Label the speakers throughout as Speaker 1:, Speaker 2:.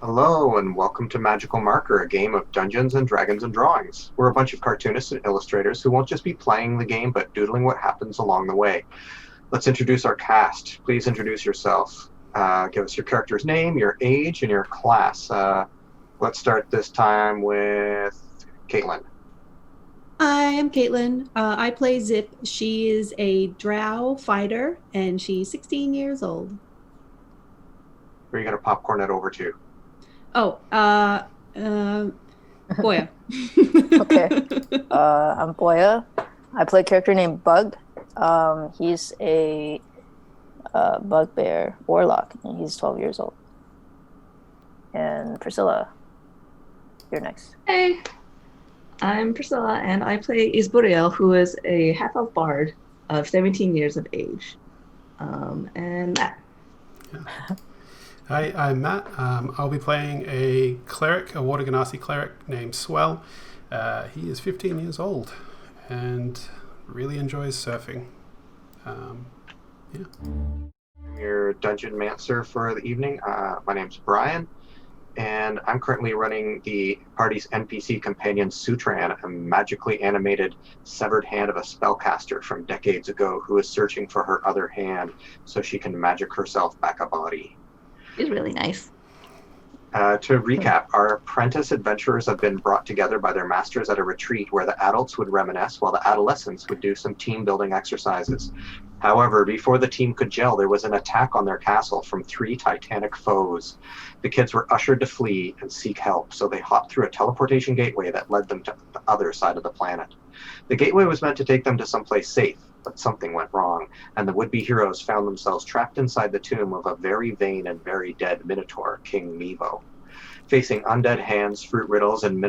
Speaker 1: Hello, and welcome to Magical Marker, a game of Dungeons and Dragons and Drawings. We're a bunch of cartoonists and illustrators who won't just be playing the game, but doodling what happens along the way. Let's introduce our cast. Please introduce yourself. Give us your character's name, your age, and your class. Let's start this time with Caitlin.
Speaker 2: Hi, I'm Caitlin. I play Zip. She is a drow fighter, and she's 16 years old.
Speaker 1: Who are you going to popcorn it over to?
Speaker 2: Oh, Boya.
Speaker 3: Okay. I'm Boya. I play a character named Bug. He's a bugbear warlock, and he's 12 years old. And Priscilla, you're next.
Speaker 4: Hey, I'm Priscilla, and I play Isburiel, who is a half-elf bard of 17 years of age. And Matt.
Speaker 5: Hi, I'm Matt. I'll be playing a cleric, a Water Genasi cleric named Swell. He is 15 years old and really enjoys surfing.
Speaker 1: Your Dungeon Mancer for the evening. My name's Brian, and I'm currently running the party's NPC companion Sutran, a magically animated severed hand of a spellcaster from decades ago who is searching for her other hand so she can magic herself back a body.
Speaker 4: He's really nice.
Speaker 1: To recap, our apprentice adventurers have been brought together by their masters at a retreat where the adults would reminisce while the adolescents would do some team-building exercises. However, before the team could gel, there was an attack on their castle from 3 titanic foes. The kids were ushered to flee and seek help, so they hopped through a teleportation gateway that led them to the other side of the planet. The gateway was meant to take them to someplace safe, but something went wrong, and the would-be heroes found themselves trapped inside the tomb of a very vain and very dead Minotaur, King Mevo. Facing undead hands, fruit riddles, and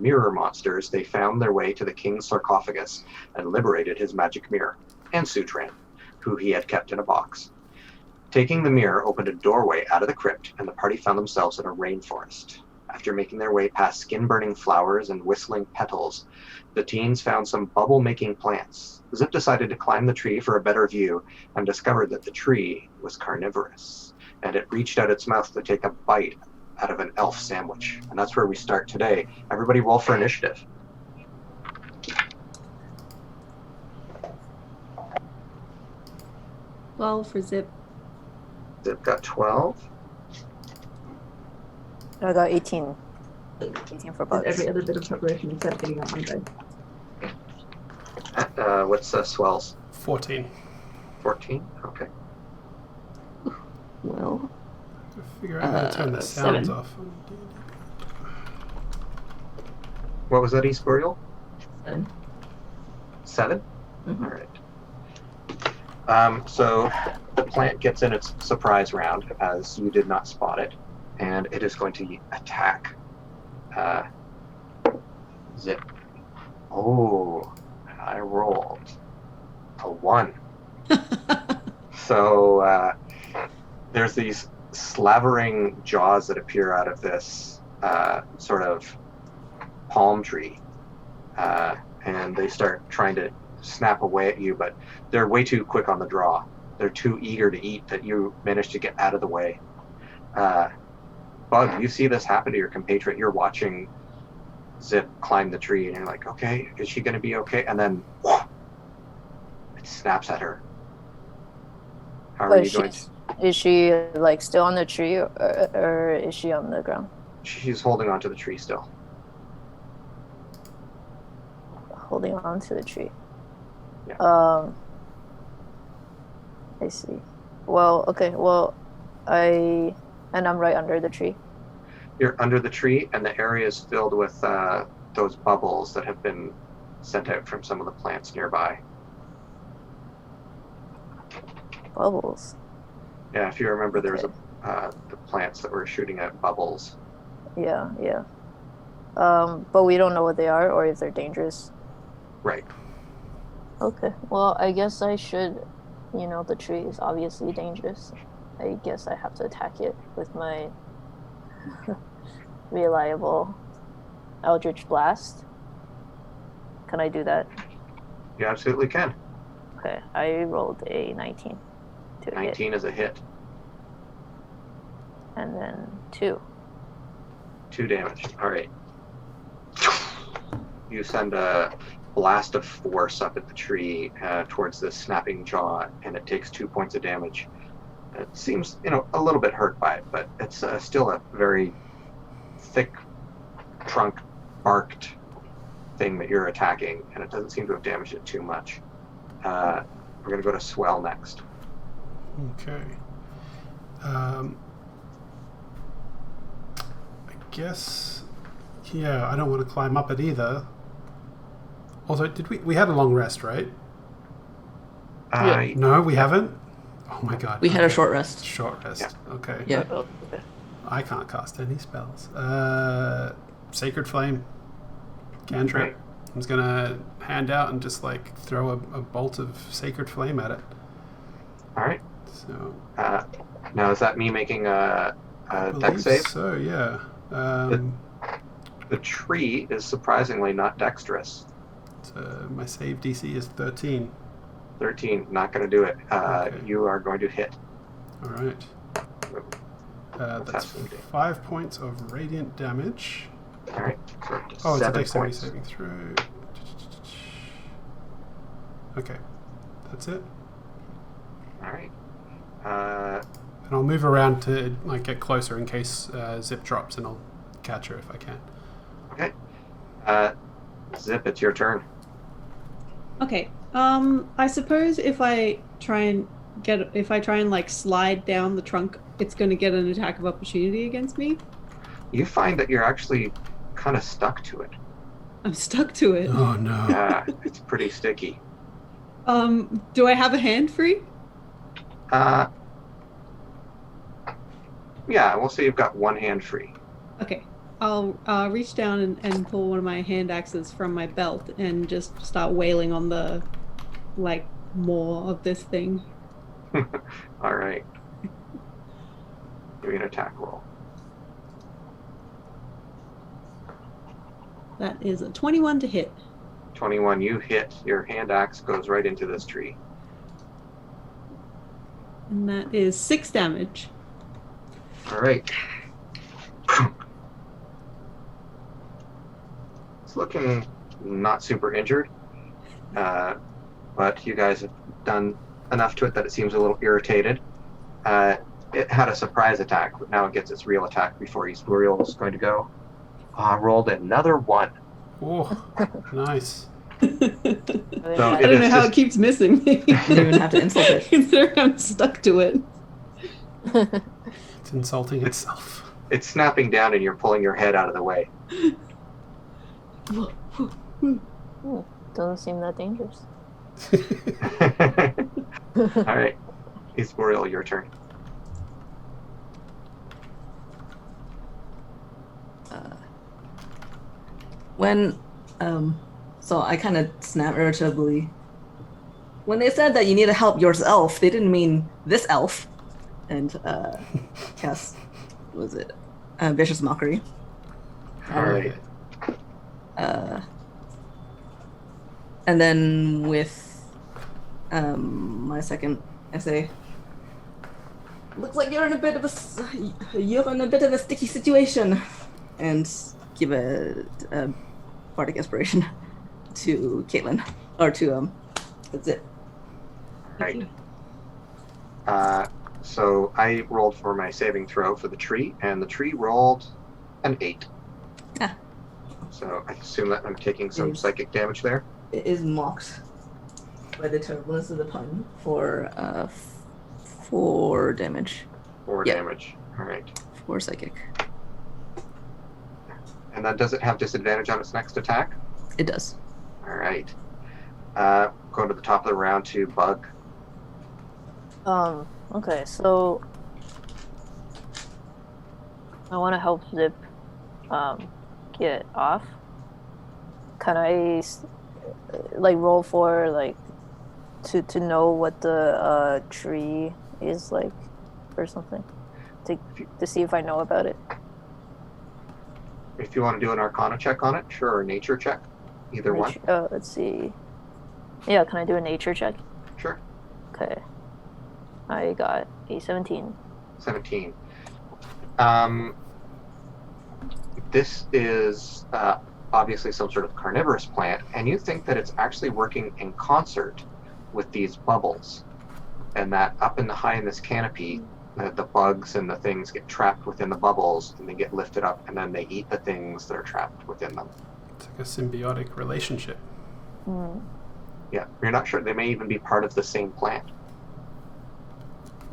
Speaker 1: mirror monsters, they found their way to the king's sarcophagus and liberated his magic mirror, and Sutran, who he had kept in a box. Taking the mirror opened a doorway out of the crypt, and the party found themselves in a rainforest. After making their way past skin-burning flowers and whistling petals, the teens found some bubble-making plants. Zip decided to climb the tree for a better view and discovered that the tree was carnivorous, and it reached out its mouth to take a bite out of an elf sandwich. And that's where we start today. Everybody roll for initiative.
Speaker 2: Well, for Zip.
Speaker 1: Zip got 12.
Speaker 3: I got 18. 18 for Bugs.
Speaker 4: Every other bit of preparation except getting out my bed.
Speaker 1: What's Swell's?
Speaker 5: 14.
Speaker 1: 14? Okay.
Speaker 4: Well,
Speaker 5: Figure out how to turn the sounds
Speaker 4: 7.
Speaker 5: off.
Speaker 1: What was that, Espurial?
Speaker 4: 7.
Speaker 1: 7?
Speaker 4: Mhm.
Speaker 1: All right. So the plant gets in its surprise round as you did not spot it, and it is going to attack Zip. Oh, I rolled a 1. So there's these slavering jaws that appear out of this sort of palm tree, and they start trying to snap away at you, but they're way too quick on the draw. They're too eager to eat that you manage to get out of the way. Bug, you see this happen to your compatriot. You're watching Zip climb the tree, and you're like, okay, is she going to be okay? And then it snaps at her. How are you going to...
Speaker 3: Is she like still on the tree, or is she on the ground?
Speaker 1: She's holding onto the tree still.
Speaker 3: Holding on to the tree.
Speaker 1: Yeah.
Speaker 3: I see. Well, okay. Well, I'm right under the tree.
Speaker 1: You're under the tree, and the area is filled with those bubbles that have been sent out from some of the plants nearby.
Speaker 3: Bubbles.
Speaker 1: Yeah, if you remember, there was
Speaker 3: Okay.
Speaker 1: the plants that were shooting out bubbles.
Speaker 3: Yeah. But we don't know what they are or if they're dangerous.
Speaker 1: Right.
Speaker 3: Okay. Well, I guess I should. The tree is obviously dangerous. I guess I have to attack it with my reliable Eldritch Blast. Can I do that?
Speaker 1: You absolutely can.
Speaker 3: Okay, I rolled a 19 to hit,
Speaker 1: 19 is a hit.
Speaker 3: and then 2.
Speaker 1: 2 damage. All right. You send a blast of force up at the tree towards the snapping jaw, and it takes 2 points of damage. It seems, a little bit hurt by it, but it's still a very thick trunk, barked thing that you're attacking, and it doesn't seem to have damaged it too much. We're going to go to Swell next.
Speaker 5: Okay. I guess, I don't want to climb up it either. Also, did we had a long rest, right? No, we haven't? Oh my god.
Speaker 4: We had a short rest.
Speaker 5: Short rest.
Speaker 1: Yeah.
Speaker 5: Okay.
Speaker 4: Yeah.
Speaker 5: I can't cast any spells. Sacred Flame. Cantrip.
Speaker 1: Right.
Speaker 5: I'm just going to hand out and just throw a bolt of Sacred Flame at it.
Speaker 1: All right.
Speaker 5: So.
Speaker 1: Now, is that me making a dex save?
Speaker 5: So, yeah.
Speaker 1: The tree is surprisingly not dexterous.
Speaker 5: My save DC is 13.
Speaker 1: 13, not going to do it.
Speaker 5: Okay.
Speaker 1: You are going to hit.
Speaker 5: All right. That's 5 points of radiant damage.
Speaker 1: All right.
Speaker 5: Oh, it's a
Speaker 1: 7
Speaker 5: dexterity
Speaker 1: points.
Speaker 5: saving throw. Okay, that's it.
Speaker 1: All right.
Speaker 5: And I'll move around to get closer in case Zip drops, and I'll catch her if I can.
Speaker 1: Okay. Zip, it's your turn.
Speaker 2: Okay. I suppose if I try and slide down the trunk, it's going to get an attack of opportunity against me.
Speaker 1: You find that you're actually kind of stuck to it.
Speaker 2: I'm stuck to it.
Speaker 5: Oh no.
Speaker 1: Yeah, it's pretty sticky.
Speaker 2: Do I have a hand free?
Speaker 1: Yeah, we'll say you've got one hand free.
Speaker 2: Okay. I'll reach down and pull one of my hand axes from my belt and just start wailing on the, more of this thing.
Speaker 1: All right. Give me an attack roll.
Speaker 2: That is a 21 to hit.
Speaker 1: 21, you hit. Your hand axe goes right into this tree.
Speaker 2: And that is 6 damage.
Speaker 1: All right. It's looking not super injured, but you guys have done enough to it that it seems a little irritated. It had a surprise attack, but now it gets its real attack before Eastburial is going to go. Rolled another 1.
Speaker 5: Oh, nice.
Speaker 1: So
Speaker 2: I don't know how it keeps missing me.
Speaker 4: You don't even have to insult it.
Speaker 2: Considering I'm stuck to it.
Speaker 5: It's insulting itself.
Speaker 1: It's snapping down and you're pulling your head out of the way.
Speaker 3: Doesn't seem that dangerous.
Speaker 1: All right. Eastburial, your turn.
Speaker 4: So I kind of snap irritably. When they said that you need to help yourself, they didn't mean this elf. And cast, was it Vicious Mockery?
Speaker 1: All right.
Speaker 4: And then with my second essay, looks like you're in a bit of a sticky situation, and give a bardic inspiration to Caitlin, or to that's it.
Speaker 1: Right. So I rolled for my saving throw for the tree, and the tree rolled an 8.
Speaker 4: Ah.
Speaker 1: So I assume that I'm taking some psychic damage there.
Speaker 4: It is mocked by the terribleness of the pun for 4 damage.
Speaker 1: 4
Speaker 4: Yep.
Speaker 1: damage. All right.
Speaker 4: 4 psychic.
Speaker 1: And then does it have disadvantage on its next attack?
Speaker 4: It does.
Speaker 1: All right. Going to the top of the round to Bug.
Speaker 3: Okay, so I want to help Zip get off. Can I roll for to know what the tree is like or something to see if I know about it?
Speaker 1: If you want to do an Arcana check on it, sure, or nature check, either one.
Speaker 3: Let's see. Yeah, can I do a nature check?
Speaker 1: Sure.
Speaker 3: Okay. I got a 17.
Speaker 1: 17. This is obviously some sort of carnivorous plant, and you think that it's actually working in concert with these bubbles, and that up in the high in this canopy, the bugs and the things get trapped within the bubbles, and they get lifted up, and then they eat the things that are trapped within them.
Speaker 5: It's like a symbiotic relationship.
Speaker 1: Yeah, you're not sure. They may even be part of the same plant.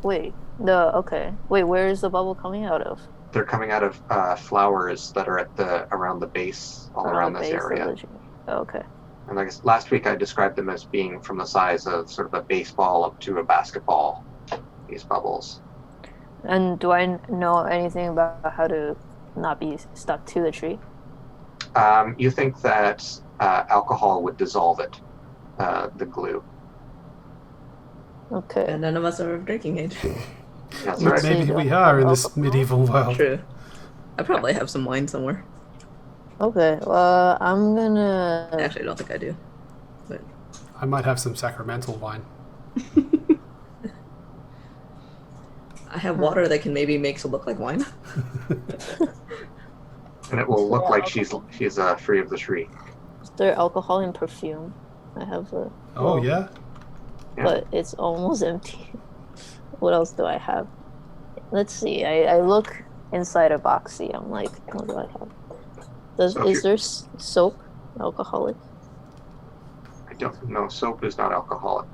Speaker 3: Wait, where is the bubble coming out of?
Speaker 1: They're coming out of flowers that are around the base, all around
Speaker 3: the
Speaker 1: this
Speaker 3: base of
Speaker 1: area.
Speaker 3: the tree. Okay.
Speaker 1: And I guess last week I described them as being from the size of sort of a baseball up to a basketball, these bubbles.
Speaker 3: And do I know anything about how to not be stuck to the tree?
Speaker 1: You think that alcohol would dissolve it, the glue.
Speaker 3: Okay.
Speaker 4: And none of us are of drinking age.
Speaker 1: That's right.
Speaker 5: Maybe we are in this medieval world.
Speaker 4: True. I probably have some wine somewhere.
Speaker 3: Okay, well, I'm gonna...
Speaker 4: Actually, I don't think I do. But
Speaker 5: I might have some sacramental wine.
Speaker 4: I have water that can maybe make it look like wine.
Speaker 1: And it will look like she's free of the tree.
Speaker 3: Is there alcohol in perfume? I have a...
Speaker 5: Oh, yeah?
Speaker 3: But it's almost empty. What else do I have? Let's see. I look inside a boxy. I'm like, what do I have? Is there soap alcoholic?
Speaker 1: I don't know. Soap is not alcoholic.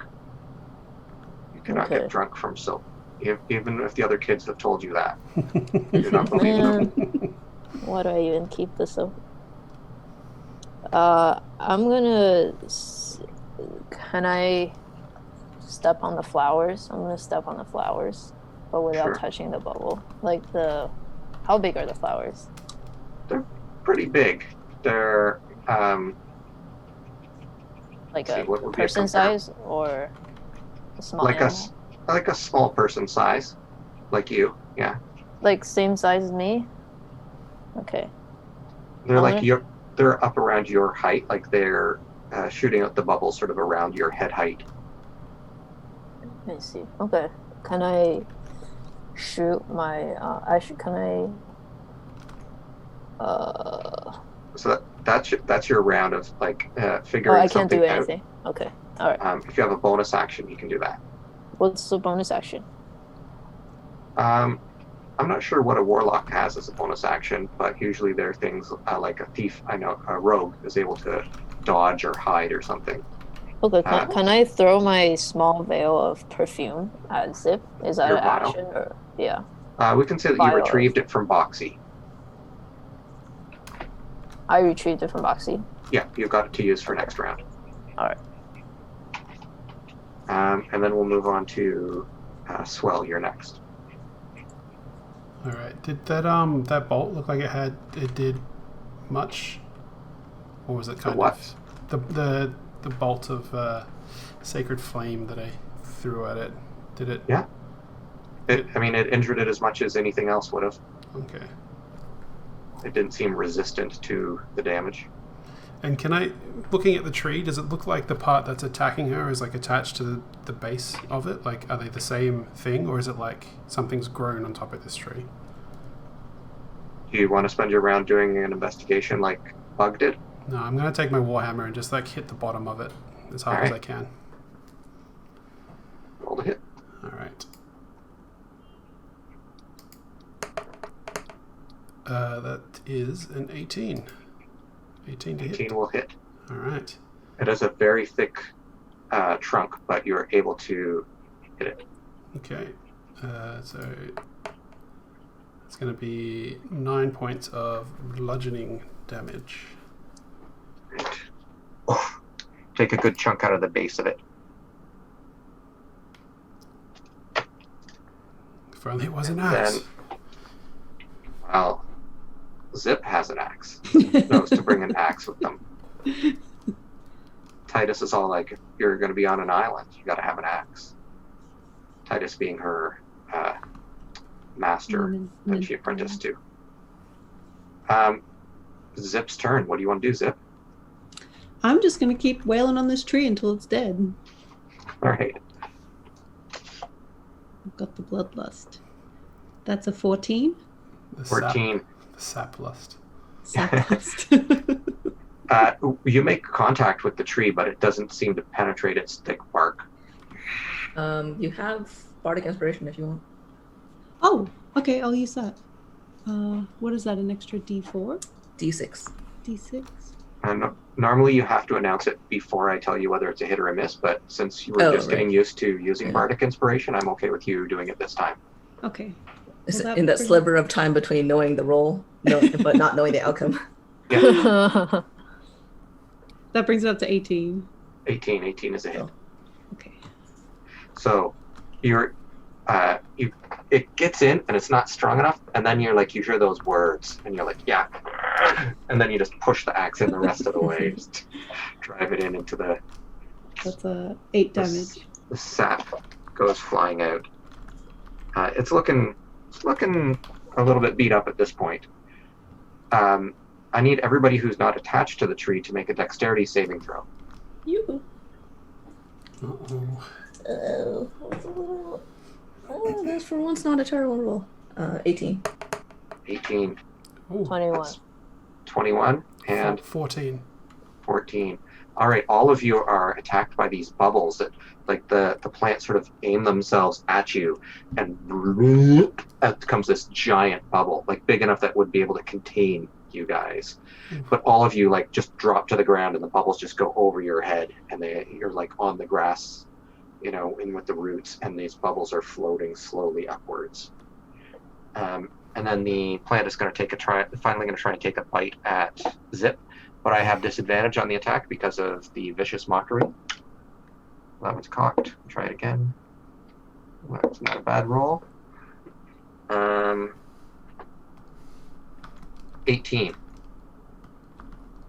Speaker 1: You cannot get drunk from soap. Even if the other kids have told you that. You do not believe them.
Speaker 3: Why do I even keep the soap? I'm gonna... Can I step on the flowers? I'm gonna step on the flowers, but without touching the bubble. Like how big are the flowers?
Speaker 1: They're pretty big. They're
Speaker 3: like a person size or a small animal?
Speaker 1: Like a small person size, like you. Yeah.
Speaker 3: Like same size as me. Okay.
Speaker 1: They're they're up around your height, like they're shooting out the bubbles sort of around your head height.
Speaker 3: I see. Okay. Can I shoot my?
Speaker 1: So that's your round of like figuring.
Speaker 3: I can't
Speaker 1: something
Speaker 3: do
Speaker 1: out.
Speaker 3: anything. Okay. All right.
Speaker 1: If you have a bonus action, you can do that.
Speaker 3: What's the bonus action?
Speaker 1: I'm not sure what a warlock has as a bonus action, but usually there are things like a thief. I know a rogue is able to dodge or hide or something.
Speaker 3: Okay, can I throw my small vial of perfume at Zip? Is that an action? Or, yeah.
Speaker 1: We can say that you retrieved it from Boxy.
Speaker 3: I retrieved it from Boxy?
Speaker 1: Yeah, you've got it to use for next round.
Speaker 3: Alright.
Speaker 1: And then we'll move on to Swell, you're next.
Speaker 5: Alright, did that bolt look like it did much? Or was it kind of... The bolt of sacred flame that I threw at it, did it?
Speaker 1: Yeah. It injured it as much as anything else would have.
Speaker 5: Okay.
Speaker 1: It didn't seem resistant to the damage.
Speaker 5: And looking at the tree, does it look like the part that's attacking her is like attached to the base of it? Like, are they the same thing, or is it like something's grown on top of this tree?
Speaker 1: Do you want to spend your round doing an investigation like Bug did?
Speaker 5: No, I'm going to take my warhammer and just like hit the bottom of it as hard as I can.
Speaker 1: Roll to hit.
Speaker 5: Alright. That is an 18. 18 to hit.
Speaker 1: 18 will hit.
Speaker 5: Alright.
Speaker 1: It has a very thick trunk, but you're able to hit it.
Speaker 5: Okay. So it's going to be 9 points of bludgeoning damage.
Speaker 1: Right. Oh, take a good chunk out of the base of it.
Speaker 5: If only it was an axe.
Speaker 1: Well, Zip has an axe. Zip knows to bring an axe with them. Titus is all like, if you're going to be on an island, you got to have an axe. Titus being her master that she apprenticed to. Zip's turn. What do you want to do, Zip?
Speaker 2: I'm just going to keep wailing on this tree until it's dead.
Speaker 1: All right.
Speaker 2: I've got the bloodlust. That's a 14.
Speaker 1: 14.
Speaker 5: The sap lust.
Speaker 2: Sapdust.
Speaker 1: You make contact with the tree, but it doesn't seem to penetrate its thick bark.
Speaker 4: You have bardic inspiration if you want.
Speaker 2: Oh, okay, I'll use that. What is that, an extra D4?
Speaker 4: D6.
Speaker 2: D6?
Speaker 1: And normally you have to announce it before I tell you whether it's a hit or a miss, but since you were just getting used to using bardic inspiration, I'm okay with you doing it this time.
Speaker 2: Okay.
Speaker 4: Is it in that sliver of time between knowing the roll, but not knowing the outcome?
Speaker 1: Yeah.
Speaker 2: That brings it up to 18.
Speaker 1: 18 is a hit.
Speaker 4: Oh.
Speaker 2: Okay.
Speaker 1: So it gets in and it's not strong enough, and then you hear those words and you're like, yeah, and then you just push the axe in the rest of the way, just drive it into the.
Speaker 2: That's 8 damage.
Speaker 1: The sap goes flying out. It's looking a little bit beat up at this point. I need everybody who's not attached to the tree to make a dexterity saving throw.
Speaker 2: You.
Speaker 4: That's for once not a terrible roll. 18.
Speaker 1: 18.
Speaker 5: Ooh,
Speaker 3: 21.
Speaker 1: 21 and
Speaker 5: 14.
Speaker 1: 14. All right, all of you are attacked by these bubbles that, the plants sort of aim themselves at you, and out comes this giant bubble, big enough that would be able to contain you guys. But all of you just drop to the ground, and the bubbles just go over your head, and you're on the grass, in with the roots, and these bubbles are floating slowly upwards. And then the plant is finally going to try and take a bite at Zip, but I have disadvantage on the attack because of the vicious mockery. That one's cocked. Try it again. That's not a bad roll. 18.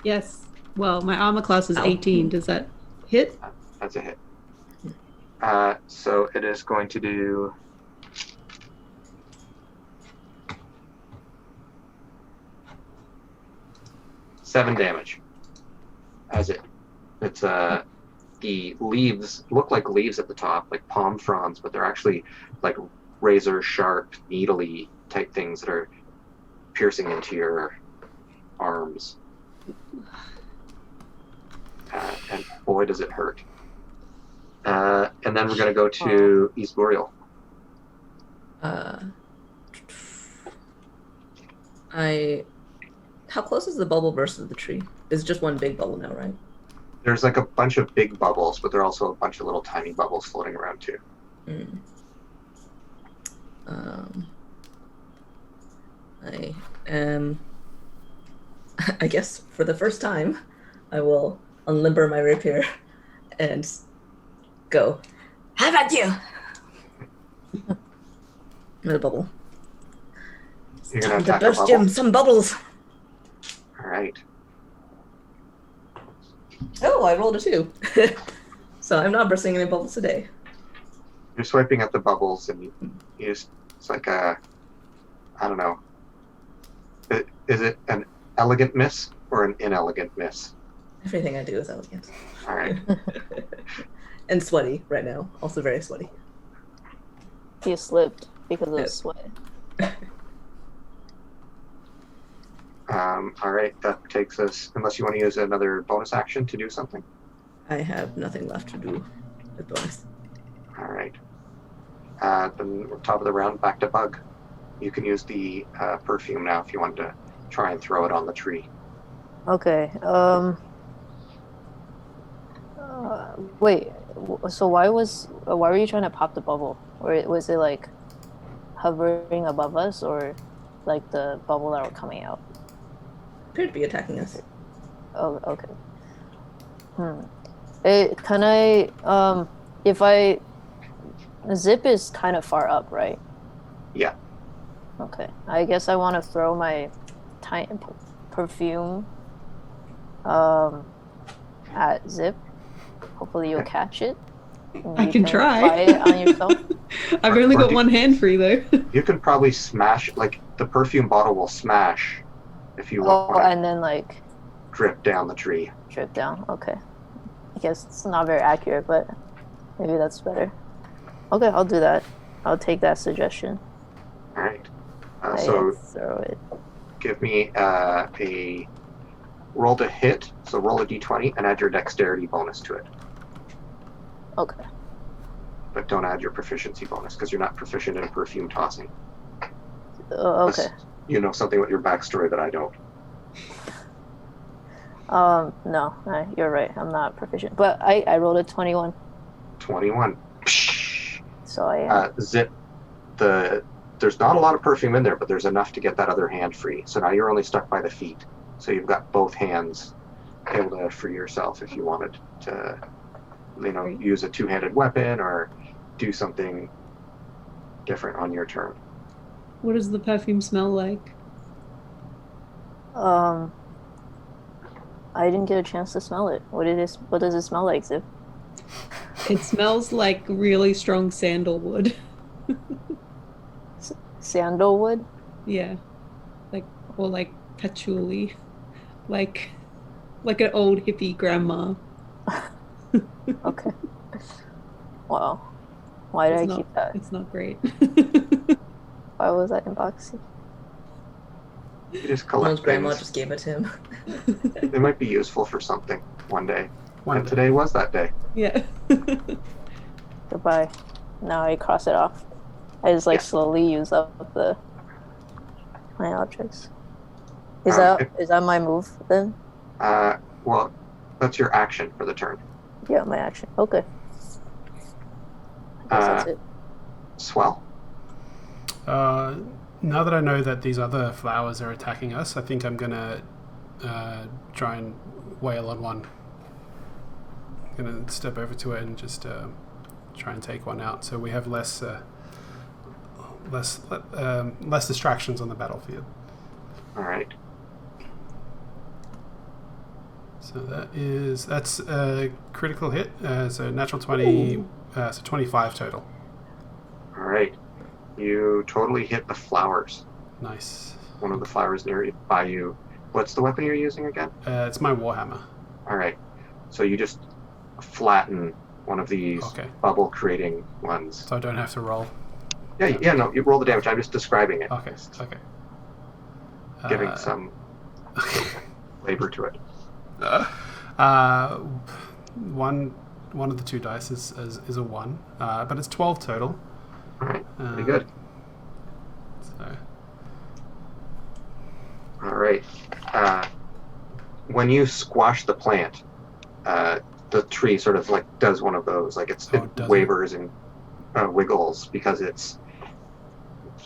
Speaker 2: Yes. Well, my armor class is
Speaker 4: Ow.
Speaker 2: 18. Does that hit?
Speaker 1: That's a hit. So it is going to do 7 damage. It's the leaves look like leaves at the top, like palm fronds, but they're actually razor sharp, needly type things that are piercing into your arms. And boy, does it hurt. And then we're going to go to East Boreal.
Speaker 4: How close is the bubble versus the tree? It's just one big bubble now, right?
Speaker 1: There's a bunch of big bubbles, but there are also a bunch of little tiny bubbles floating around too.
Speaker 4: I guess for the first time, I will unlimber my rapier and go. How about you? The bubble.
Speaker 1: You're going to
Speaker 4: To
Speaker 1: attack a
Speaker 4: burst
Speaker 1: bubble?
Speaker 4: Jim some bubbles.
Speaker 1: All right.
Speaker 4: Oh, I rolled a 2. So I'm not bursting any bubbles today.
Speaker 1: You're swiping at the bubbles, and you just, it's I don't know. Is it an elegant miss or an inelegant miss?
Speaker 4: Everything I do is elegant.
Speaker 1: All right.
Speaker 4: And sweaty right now. Also very sweaty.
Speaker 3: He slipped because of sweat.
Speaker 1: All right, that takes us, unless you want to use another bonus action to do something.
Speaker 4: I have nothing left to do with bonus.
Speaker 1: All right. Then top of the round, back to Bug. You can use the perfume now if you want to try and throw it on the tree.
Speaker 3: Okay. Wait. So why were you trying to pop the bubble? Or was it hovering above us, or the bubble that were coming out?
Speaker 4: Appeared to be attacking us.
Speaker 3: Oh, okay. Zip is kind of far up, right?
Speaker 1: Yeah.
Speaker 3: Okay. I guess I want to throw my tiny perfume at Zip. Hopefully you'll catch it.
Speaker 2: I can try.
Speaker 3: Apply it on yourself.
Speaker 2: I've only got one hand free though.
Speaker 1: You can probably smash, the perfume bottle will smash if you want
Speaker 3: and then
Speaker 1: drip down the tree.
Speaker 3: drip down. Okay. I guess it's not very accurate, but maybe that's better. Okay, I'll do that. I'll take that suggestion.
Speaker 1: All right.
Speaker 3: I
Speaker 1: So
Speaker 3: throw it.
Speaker 1: give me a roll to hit. So roll a d20 and add your dexterity bonus to it.
Speaker 3: Okay.
Speaker 1: But don't add your proficiency bonus because you're not proficient in perfume tossing.
Speaker 3: Okay.
Speaker 1: You know something with your backstory that I don't.
Speaker 3: No, you're right. I'm not proficient, but I rolled a 21.
Speaker 1: 21.
Speaker 3: So I am.
Speaker 1: Zip. There's not a lot of perfume in there, but there's enough to get that other hand free. So now you're only stuck by the feet. So you've got both hands able to free yourself if you wanted to, use a two-handed weapon or do something different on your turn.
Speaker 2: What does the perfume smell like?
Speaker 3: I didn't get a chance to smell it. What does it smell like, Zip?
Speaker 2: It smells like really strong sandalwood.
Speaker 3: Sandalwood?
Speaker 2: Yeah. Or like patchouli. Like an old hippie grandma.
Speaker 3: Okay. Wow. Why did I keep that?
Speaker 2: It's not great.
Speaker 3: Why was that in boxy?
Speaker 1: You just collect
Speaker 4: His grandma
Speaker 1: things.
Speaker 4: just gave it to him.
Speaker 1: They might be useful for something one day.
Speaker 5: One
Speaker 1: And
Speaker 5: day.
Speaker 1: today was that day.
Speaker 2: Yeah.
Speaker 3: Goodbye. Now I cross it off. I just slowly use up my objects. Is that my move then?
Speaker 1: Well, that's your action for the turn.
Speaker 3: Yeah, my action. Okay. I guess that's it.
Speaker 1: Swell.
Speaker 5: Now that I know that these other flowers are attacking us, I think I'm gonna try and wail on one. I'm gonna step over to it and just try and take one out, so we have less distractions on the battlefield.
Speaker 1: All right.
Speaker 5: So that's a critical hit. So natural 20, so 25 total.
Speaker 1: All right. You totally hit the flowers.
Speaker 5: Nice.
Speaker 1: One of the flowers by you. What's the weapon you're using again?
Speaker 5: It's my warhammer.
Speaker 1: All right. So you just flatten one of these bubble creating ones.
Speaker 5: So I don't have to roll.
Speaker 1: Yeah, no, you roll the damage. I'm just describing it.
Speaker 5: Okay.
Speaker 1: Giving some labor to it.
Speaker 5: One of the two dice is a 1, but it's 12 total.
Speaker 1: All right, pretty good.
Speaker 5: So.
Speaker 1: All right. When you squash the plant, the tree sort of does one of those, it wavers and wiggles because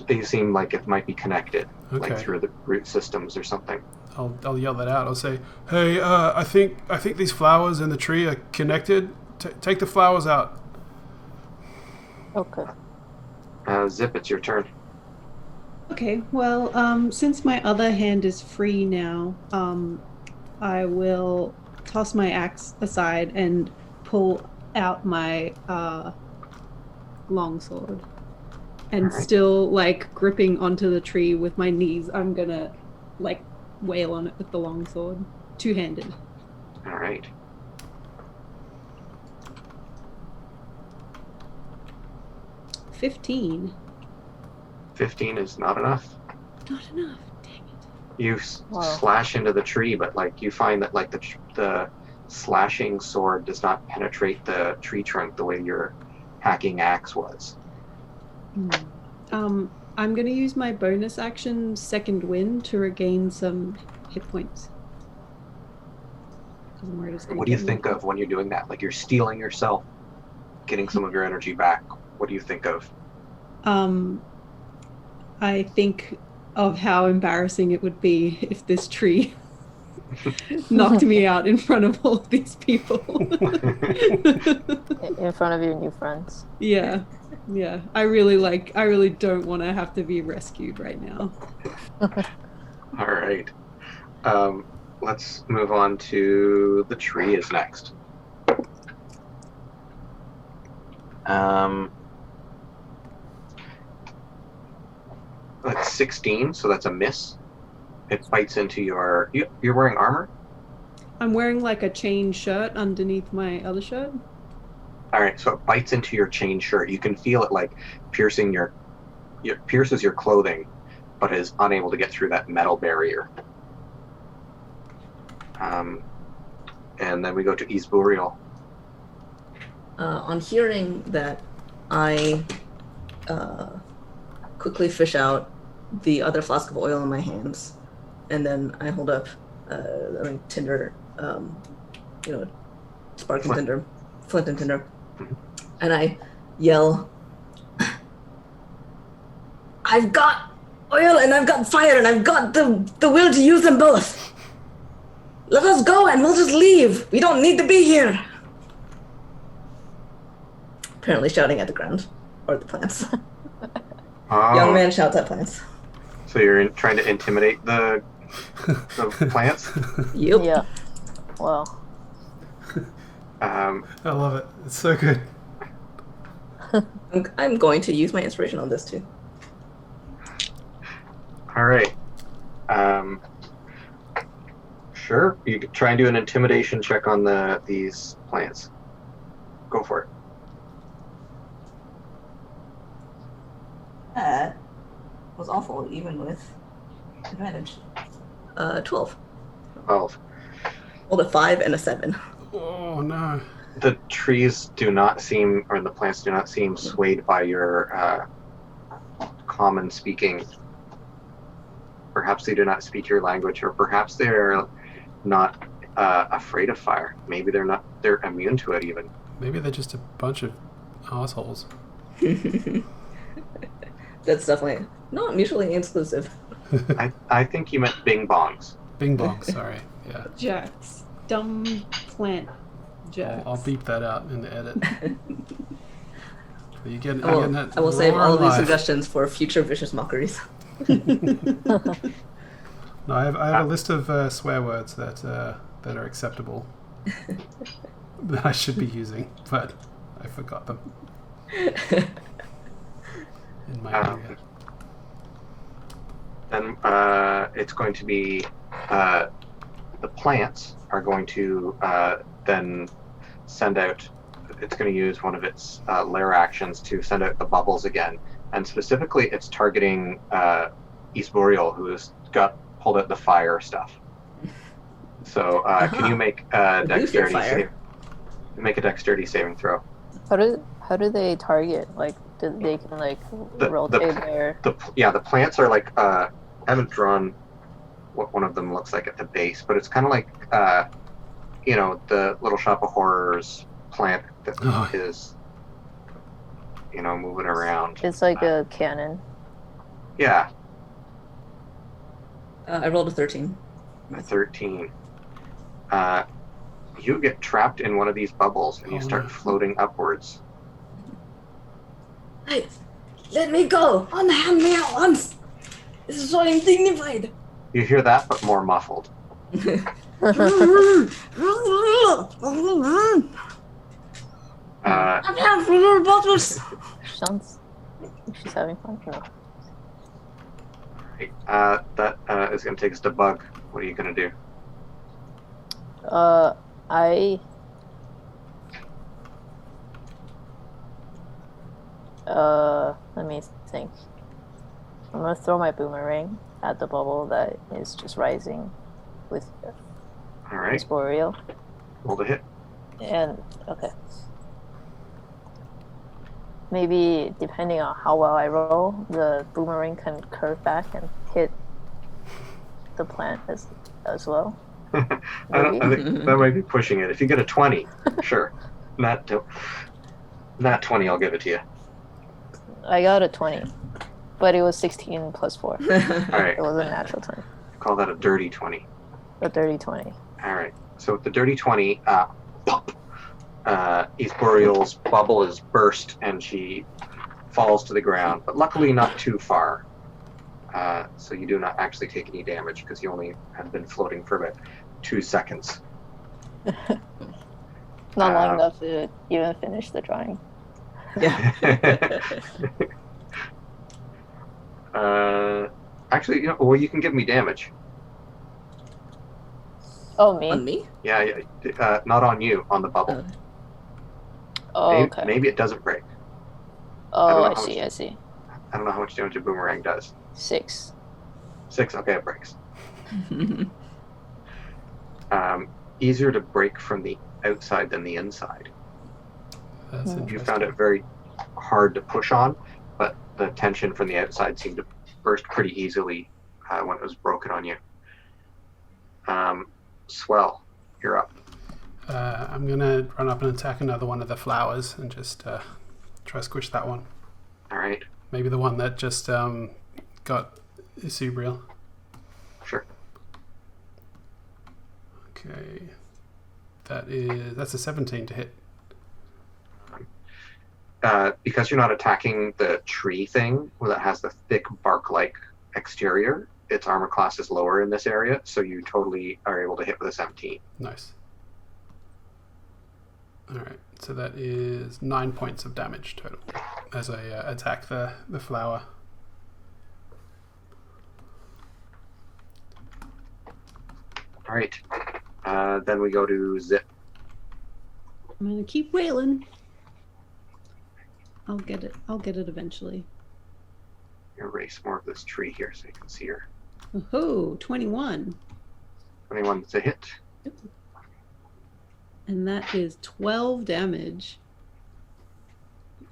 Speaker 1: they seem like it might be connected, through the root systems or something.
Speaker 5: I'll yell that out. I'll say, "Hey, I think these flowers in the tree are connected. Take the flowers out."
Speaker 3: Okay.
Speaker 1: Zip, it's your turn.
Speaker 2: Okay, well, since my other hand is free now, I will toss my axe aside and pull out my longsword. And still, gripping onto the tree with my knees, I'm gonna, wail on it with the longsword. Two-handed.
Speaker 1: All right.
Speaker 2: $15.
Speaker 1: 15 is not enough.
Speaker 2: Not enough. Dang it.
Speaker 1: You slash into the tree, but you find that the slashing sword does not penetrate the tree trunk the way your hacking axe was.
Speaker 2: I'm gonna use my bonus action, Second Wind, to regain some hit points.
Speaker 1: What do you think of when you're doing that? You're stealing yourself, getting some of your energy back. What do you think of?
Speaker 2: I think of how embarrassing it would be if this tree knocked me out in front of all of these people.
Speaker 3: In front of your new friends.
Speaker 2: Yeah. I really don't want to have to be rescued right now.
Speaker 1: All right. Let's move on to the tree is next. That's 16, so that's a miss. It bites into your... You're wearing armor?
Speaker 2: I'm wearing a chain shirt underneath my other shirt.
Speaker 1: All right, so it bites into your chain shirt. You can feel it pierces your clothing, but is unable to get through that metal barrier. And then we go to East Burial.
Speaker 4: On hearing that, I quickly fish out the other flask of oil in my hands, and then I hold up tinder, sparking tinder, flint and tinder, and I yell, "I've got oil and I've got fire and I've got the will to use them both. Let us go and we'll just leave. We don't need to be here." Apparently shouting at the ground or the plants. Young man shouts at plants.
Speaker 1: So you're trying to intimidate the plants?
Speaker 4: Yep.
Speaker 3: Yeah. Well.
Speaker 5: I love it. It's so good.
Speaker 4: I'm going to use my inspiration on this too.
Speaker 1: All right. Sure. You could try and do an intimidation check on these plants. Go for it.
Speaker 4: That was awful, even with advantage. 12.
Speaker 1: 12.
Speaker 4: Rolled a 5 and a 7.
Speaker 5: Oh no.
Speaker 1: The trees do not seem, or the plants do not seem swayed by your common speaking. Perhaps they do not speak your language, or perhaps they're not afraid of fire. Maybe they're immune to it even.
Speaker 5: Maybe they're just a bunch of assholes.
Speaker 4: That's definitely not mutually exclusive.
Speaker 1: I think you meant bing bongs.
Speaker 5: Bing bong, sorry. Yeah.
Speaker 2: Jacks. Dumb plant jacks.
Speaker 5: I'll beep that out in the edit. You get,
Speaker 4: I will save all of these suggestions for future vicious mockeries.
Speaker 5: No, I have a list of swear words that are acceptable that I should be using, but I forgot them. In my area.
Speaker 1: Then it's going to be the plants are going to then send out. It's going to use one of its lair actions to send out the bubbles again, and specifically, it's targeting East Boreal, who's pulled out the fire stuff. So, can you make a dexterity save? Make a dexterity saving throw.
Speaker 3: How do they target? Like, they can like rotate their.
Speaker 1: The plants are like. I haven't drawn what one of them looks like at the base, but it's kind of like the Little Shop of Horrors plant that is moving around.
Speaker 3: It's like a cannon.
Speaker 1: Yeah.
Speaker 4: I rolled a 13.
Speaker 1: 13. You get trapped in one of these bubbles and you start floating upwards.
Speaker 4: Hey, let me go! Unhand me at once! This is so undignified!
Speaker 1: You hear that, but more muffled.
Speaker 4: I'm having for your bottles!
Speaker 3: Sounds like she's having fun. No.
Speaker 1: That is going to take us to Bug. What are you going to do?
Speaker 3: Let me think. I'm gonna throw my boomerang at the bubble that is just rising with
Speaker 1: All right.
Speaker 3: Boreal.
Speaker 1: Roll to hit.
Speaker 3: And okay. Maybe depending on how well I roll, the boomerang can curve back and hit the plant as well.
Speaker 1: I think that might be pushing it. If you get a 20, sure. Not 20, I'll give it to you.
Speaker 3: I got a 20, but it was 16 plus 4.
Speaker 1: All right.
Speaker 3: It was a natural 20.
Speaker 1: Call that a dirty 20.
Speaker 3: A dirty 20.
Speaker 1: All right. So with the dirty 20, pop. East Boreal's bubble is burst and she falls to the ground, but luckily not too far. So you do not actually take any damage because you only have been floating for about 2 seconds.
Speaker 3: Not long enough to even finish the drawing.
Speaker 4: Yeah.
Speaker 1: Actually, you can give me damage.
Speaker 3: Oh, me?
Speaker 4: On me?
Speaker 1: Yeah, not on you, on the bubble.
Speaker 3: Okay.
Speaker 1: Maybe it doesn't break.
Speaker 3: Oh, I see.
Speaker 1: I don't know how much damage a boomerang does.
Speaker 3: 6.
Speaker 1: 6. Okay, it breaks. Easier to break from the outside than the inside.
Speaker 5: That's
Speaker 3: You
Speaker 5: interesting.
Speaker 1: You found it very hard to push on, but the tension from the outside seemed to burst pretty easily when it was broken on you. Swell, you're up.
Speaker 5: I'm going to run up and attack another one of the flowers and just try to squish that one.
Speaker 1: All right,
Speaker 5: Maybe the one that just got Subriel.
Speaker 1: sure.
Speaker 5: Okay. That's a 17 to hit.
Speaker 1: Because you're not attacking the tree thing that has the thick bark-like exterior, its armor class is lower in this area, so you totally are able to hit with a 17.
Speaker 5: Nice. Alright, so that is 9 points of damage total as I attack the flower.
Speaker 1: All right, then we go to Zip.
Speaker 2: I'm gonna keep wailing. I'll get it. I'll get it eventually.
Speaker 1: Erase more of this tree here so you can see her.
Speaker 2: Oh, 21.
Speaker 1: 21 to hit.
Speaker 2: And that is 12 damage.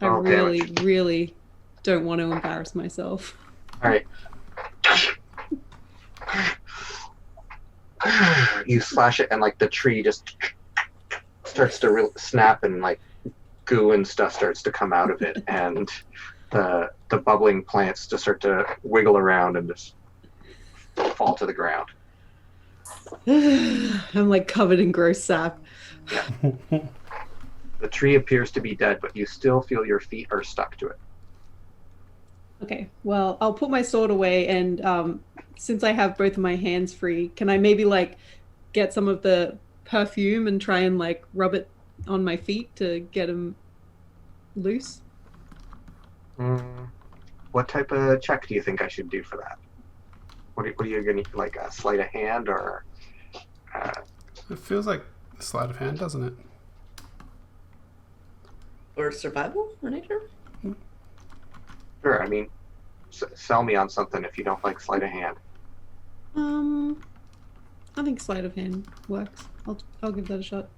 Speaker 2: I
Speaker 1: 12
Speaker 2: really,
Speaker 1: damage.
Speaker 2: really don't want to embarrass myself.
Speaker 1: All right. You slash it, and like the tree just starts to snap, and like goo and stuff starts to come out of it, and the bubbling plants just start to wiggle around and just fall to the ground.
Speaker 2: I'm like covered in gross sap.
Speaker 1: The tree appears to be dead, but you still feel your feet are stuck to it.
Speaker 2: Okay, well, I'll put my sword away, and since I have both of my hands free, can I maybe like get some of the perfume and try and like rub it on my feet to get them loose?
Speaker 1: What type of check do you think I should do for that? What are you going to, like a sleight of hand or?
Speaker 5: It feels like a sleight of hand, doesn't it?
Speaker 4: Or survival or nature?
Speaker 1: Sure, I mean, sell me on something if you don't like sleight of hand.
Speaker 2: I think sleight of hand works. I'll give that a shot.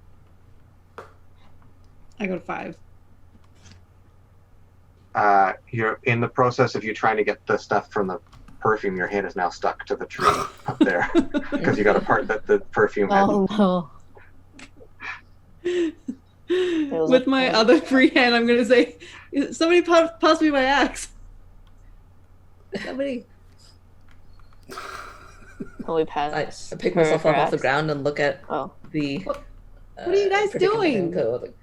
Speaker 2: I got a 5.
Speaker 1: You're in the process of you trying to get the stuff from the perfume. Your hand is now stuck to the tree up there because you got a part that the perfume had.
Speaker 3: Oh no.
Speaker 2: With my other free hand, I'm gonna say, somebody pass me my axe. Somebody.
Speaker 3: We
Speaker 4: I
Speaker 3: pass.
Speaker 4: pick myself up off the
Speaker 3: axe.
Speaker 4: ground and look at
Speaker 3: Oh.
Speaker 4: the.
Speaker 2: What are you guys doing?
Speaker 4: Code.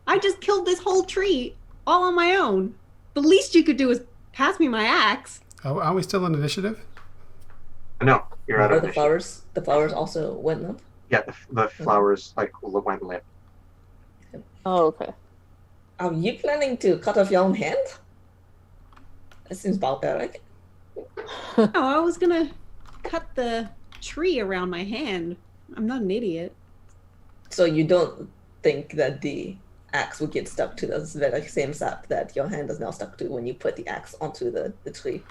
Speaker 2: I just killed this whole tree all on my own. The least you could do is pass me my axe.
Speaker 5: Oh, are we still in initiative?
Speaker 1: No, you're out
Speaker 4: Or
Speaker 1: of
Speaker 4: the
Speaker 1: initiative.
Speaker 4: flowers. The flowers also went up.
Speaker 1: Yeah, the flowers like went limp.
Speaker 3: Oh, okay.
Speaker 4: Are you planning to cut off your own hand? That seems barbaric.
Speaker 2: No, I was gonna cut the tree around my hand. I'm not an idiot.
Speaker 4: So you don't think that the axe would get stuck to the very same sap that your hand is now stuck to when you put the axe onto the tree?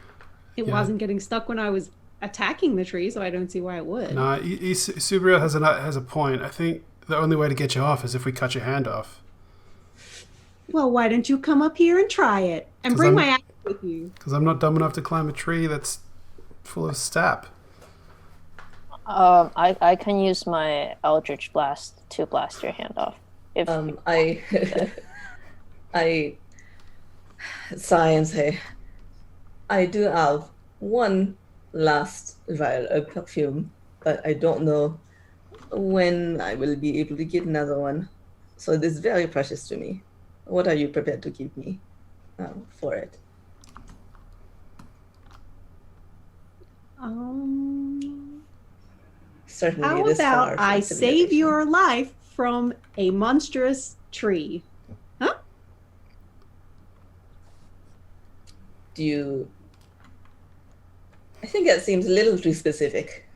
Speaker 2: It
Speaker 5: Yeah.
Speaker 2: wasn't getting stuck when I was attacking the tree, so I don't see why it would.
Speaker 5: No, Subriel has a point. I think the only way to get you off is if we cut your hand off.
Speaker 2: Well, why don't you come up here and try it and
Speaker 5: 'Cause
Speaker 2: bring
Speaker 5: I'm-
Speaker 2: my axe with you?
Speaker 5: Because I'm not dumb enough to climb a tree that's full of sap.
Speaker 3: I can use my Eldritch Blast to blast your hand off. If
Speaker 4: I sigh and say, I do have one last vial of perfume, but I don't know when I will be able to get another one. So it is very precious to me. What are you prepared to give me for it? Certainly,
Speaker 2: How
Speaker 4: it is far
Speaker 2: about
Speaker 4: from
Speaker 2: I save
Speaker 4: civilization.
Speaker 2: your life from a monstrous tree? Huh?
Speaker 4: Do you? I think that seems a little too specific.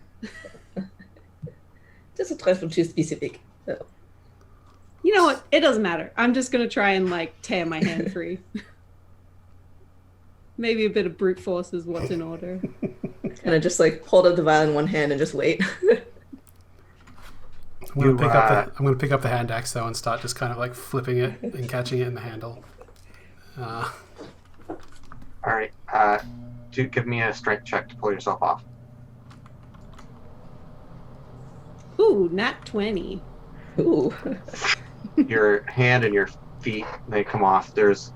Speaker 4: Just a trifle too specific.
Speaker 2: You know what? It doesn't matter. I'm just gonna try and like tear my hand free. Maybe a bit of brute force is what's in order.
Speaker 4: Kind of just like hold up the vial in one hand and just wait.
Speaker 5: I'm gonna pick up the hand axe though and start just kind of like flipping it and catching it in the handle.
Speaker 1: All right. Do give me a strength check to pull yourself off.
Speaker 2: Ooh, nat 20.
Speaker 4: Ooh.
Speaker 1: Your hand and your feet, they come off. There's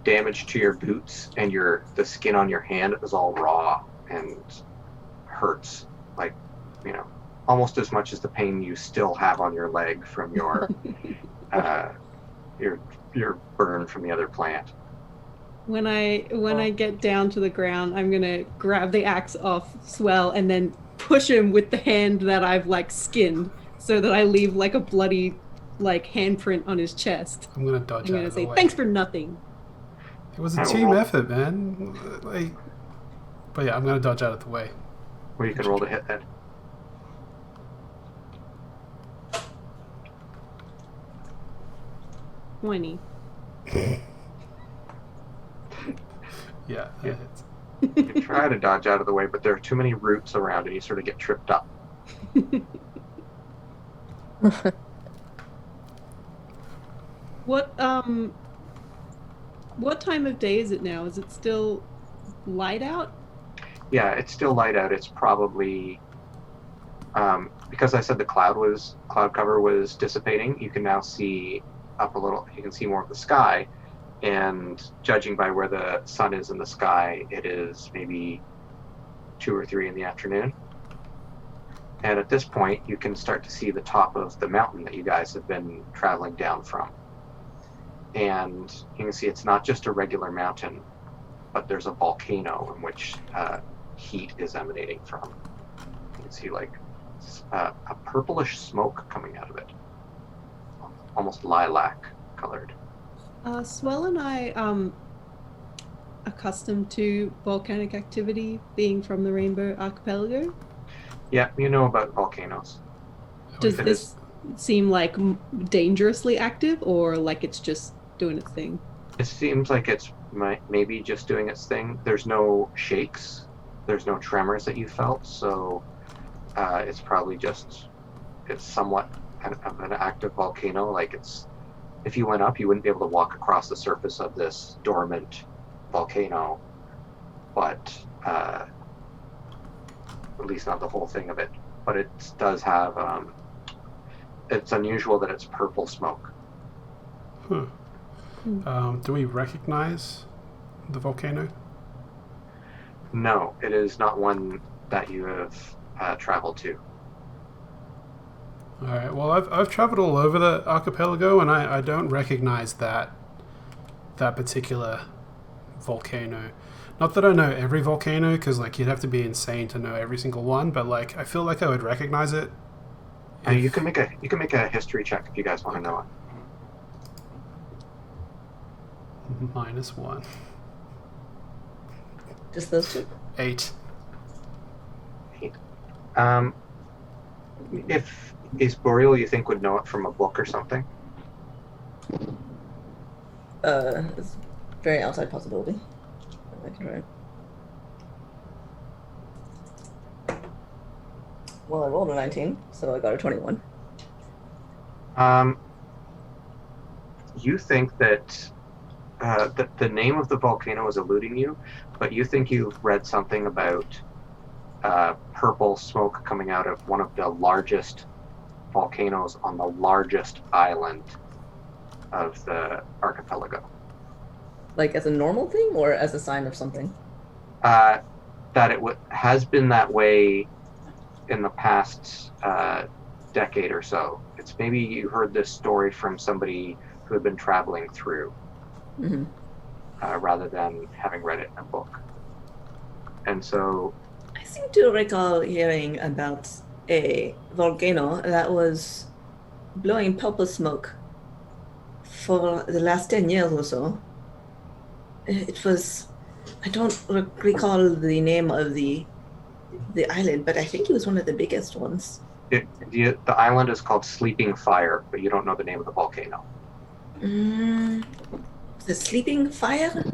Speaker 1: damage to your boots, and the skin on your hand is all raw and hurts, like, almost as much as the pain you still have on your leg from your burn from the other plant.
Speaker 2: When I get down to the ground, I'm gonna grab the axe off Swell and then push him with the hand that I've like skinned, so that I leave like a bloody like handprint on his chest.
Speaker 5: I'm gonna dodge
Speaker 2: I'm
Speaker 5: out
Speaker 2: gonna
Speaker 5: of the
Speaker 2: say
Speaker 5: way.
Speaker 2: thanks for nothing.
Speaker 5: It was a team effort, man. But yeah, I'm gonna dodge out of the way.
Speaker 1: Well, you can roll to hit then.
Speaker 2: $20.
Speaker 5: Yeah.
Speaker 1: Yeah. You try to dodge out of the way, but there are too many roots around, and you sort of get tripped up.
Speaker 2: What time of day is it now? Is it still light out?
Speaker 1: Yeah, it's still light out. It's probably because I said the cloud cover was dissipating. You can now see up a little. You can see more of the sky, and judging by where the sun is in the sky, it is maybe 2 or 3 in the afternoon. And at this point, you can start to see the top of the mountain that you guys have been traveling down from. And you can see it's not just a regular mountain, but there's a volcano in which heat is emanating from. You can see like a purplish smoke coming out of it, almost lilac colored.
Speaker 2: Swell and I accustomed to volcanic activity, being from the Rainbow Archipelago.
Speaker 1: Yeah, you know about volcanoes.
Speaker 2: Does this seem like dangerously active, or like it's just doing its thing?
Speaker 1: It seems like it's maybe just doing its thing. There's no shakes, there's no tremors that you felt, so it's probably just, it's somewhat an active volcano. Like if you went up, you wouldn't be able to walk across the surface of this dormant volcano, but at least not the whole thing of it. But it does have, it's unusual that it's purple smoke.
Speaker 5: Do we recognize the volcano?
Speaker 1: No, it is not one that you have traveled to.
Speaker 5: All right. Well, I've traveled all over the archipelago, and I don't recognize that particular volcano. Not that I know every volcano, because like you'd have to be insane to know every single one. But like I feel like I would recognize it.
Speaker 1: You can make a history check if you guys want to know it.
Speaker 5: -1.
Speaker 4: Just those two?
Speaker 5: 8.
Speaker 1: If Boreal, you think, would know it from a book or something?
Speaker 4: It's a very outside possibility. I can try it. Well, I rolled a 19, so I got a 21.
Speaker 1: You think that the name of the volcano is eluding you, but you think you've read something about purple smoke coming out of one of the largest volcanoes on the largest island of the archipelago.
Speaker 4: Like as a normal thing, or as a sign of something?
Speaker 1: That it has been that way in the past decade or so. It's maybe you heard this story from somebody who had been traveling through, rather than having read it in a book. And so
Speaker 4: I seem to recall hearing about a volcano that was blowing purple smoke for the last 10 years or so. It was, I don't recall the name of the island, but I think it was one of the biggest ones.
Speaker 1: The island is called Sleeping Fire, but you don't know the name of the volcano.
Speaker 4: The Sleeping Fire?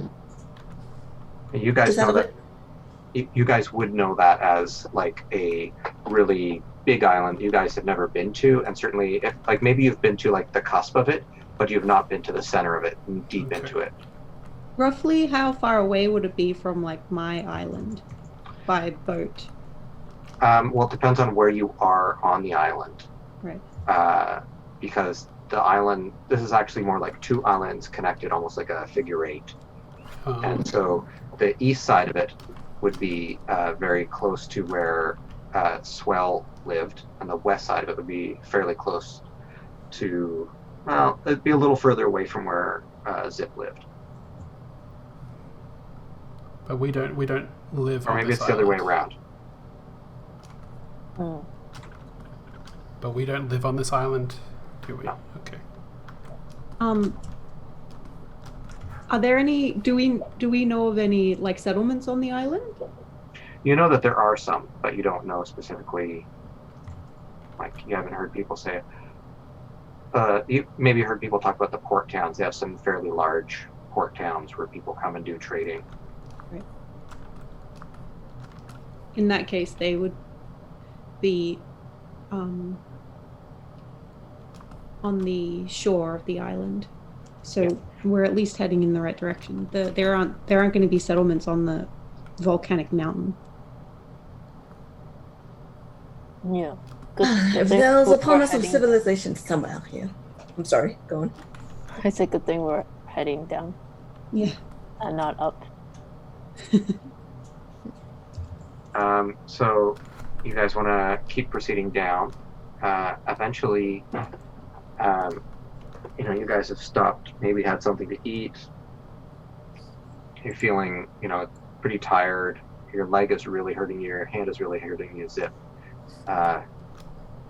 Speaker 1: You guys know that. you guys would know that as like a really big island you guys have never been to, and certainly if like maybe you've been to like the cusp of it, but you've not been to the center of it and deep into it.
Speaker 2: Roughly how far away would it be from like my island by boat?
Speaker 1: Well, it depends on where you are on the island.
Speaker 2: Right.
Speaker 1: Because the island, this is actually more like two islands connected, almost like a figure eight. And so the east side of it would be very close to where Swell lived, and the west side of it would be fairly close to, well, it'd be a little further away from where Zip lived.
Speaker 5: But we don't live
Speaker 1: or
Speaker 5: on
Speaker 1: maybe
Speaker 5: this
Speaker 1: it's the other way
Speaker 5: island.
Speaker 1: around.
Speaker 5: But we don't live on this island, do we?
Speaker 1: No.
Speaker 5: Okay.
Speaker 2: Are there any? Do we know of any like settlements on the island?
Speaker 1: You know that there are some, but you don't know specifically. Like you haven't heard people say it. You maybe heard people talk about the port towns. They have some fairly large port towns where people come and do trading.
Speaker 2: Right. In that case, they would be on the shore of the island, so we're at least heading in the right direction. There aren't going to be settlements on the volcanic mountain.
Speaker 3: Yeah. Good.
Speaker 4: If
Speaker 3: thing
Speaker 4: there was a
Speaker 3: we're
Speaker 4: promise of
Speaker 3: heading-
Speaker 4: civilization somewhere here. I'm sorry, go on.
Speaker 3: It's a good thing we're heading down
Speaker 2: Yeah.
Speaker 3: and not up.
Speaker 1: So you guys want to keep proceeding down. Eventually, you guys have stopped, maybe had something to eat. You're feeling, pretty tired. Your leg is really hurting you. Your hand is really hurting you. Zip.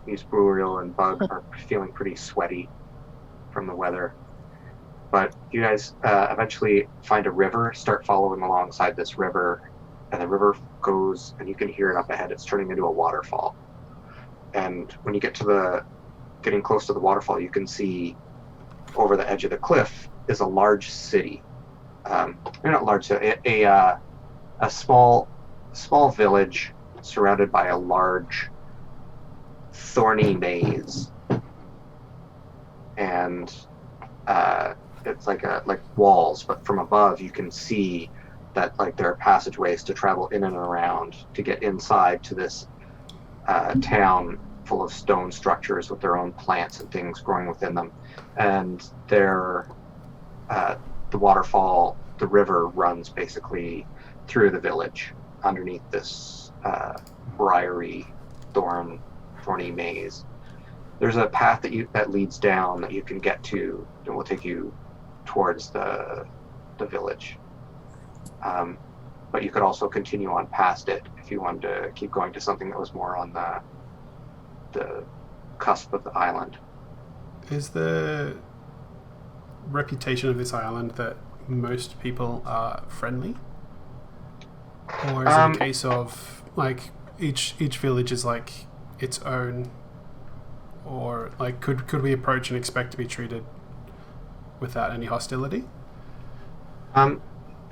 Speaker 1: These Burial and Bug are feeling pretty sweaty from the weather. But you guys eventually find a river, start following alongside this river, and the river goes, and you can hear it up ahead. It's turning into a waterfall. And when you getting close to the waterfall, you can see over the edge of the cliff is a large city. Not large, a small village surrounded by a large thorny maze, and it's like walls, but from above you can see that like there are passageways to travel in and around to get inside to this town full of stone structures with their own plants and things growing within them. And the waterfall, the river runs basically through the village underneath this briary thorny maze. There's a path that leads down that you can get to that will take you towards the village. But you could also continue on past it if you wanted to keep going to something that was more on the cusp of the island.
Speaker 5: Is the reputation of this island that most people are friendly? Or is it a case of like each village is like its own, or like could we approach and expect to be treated without any hostility?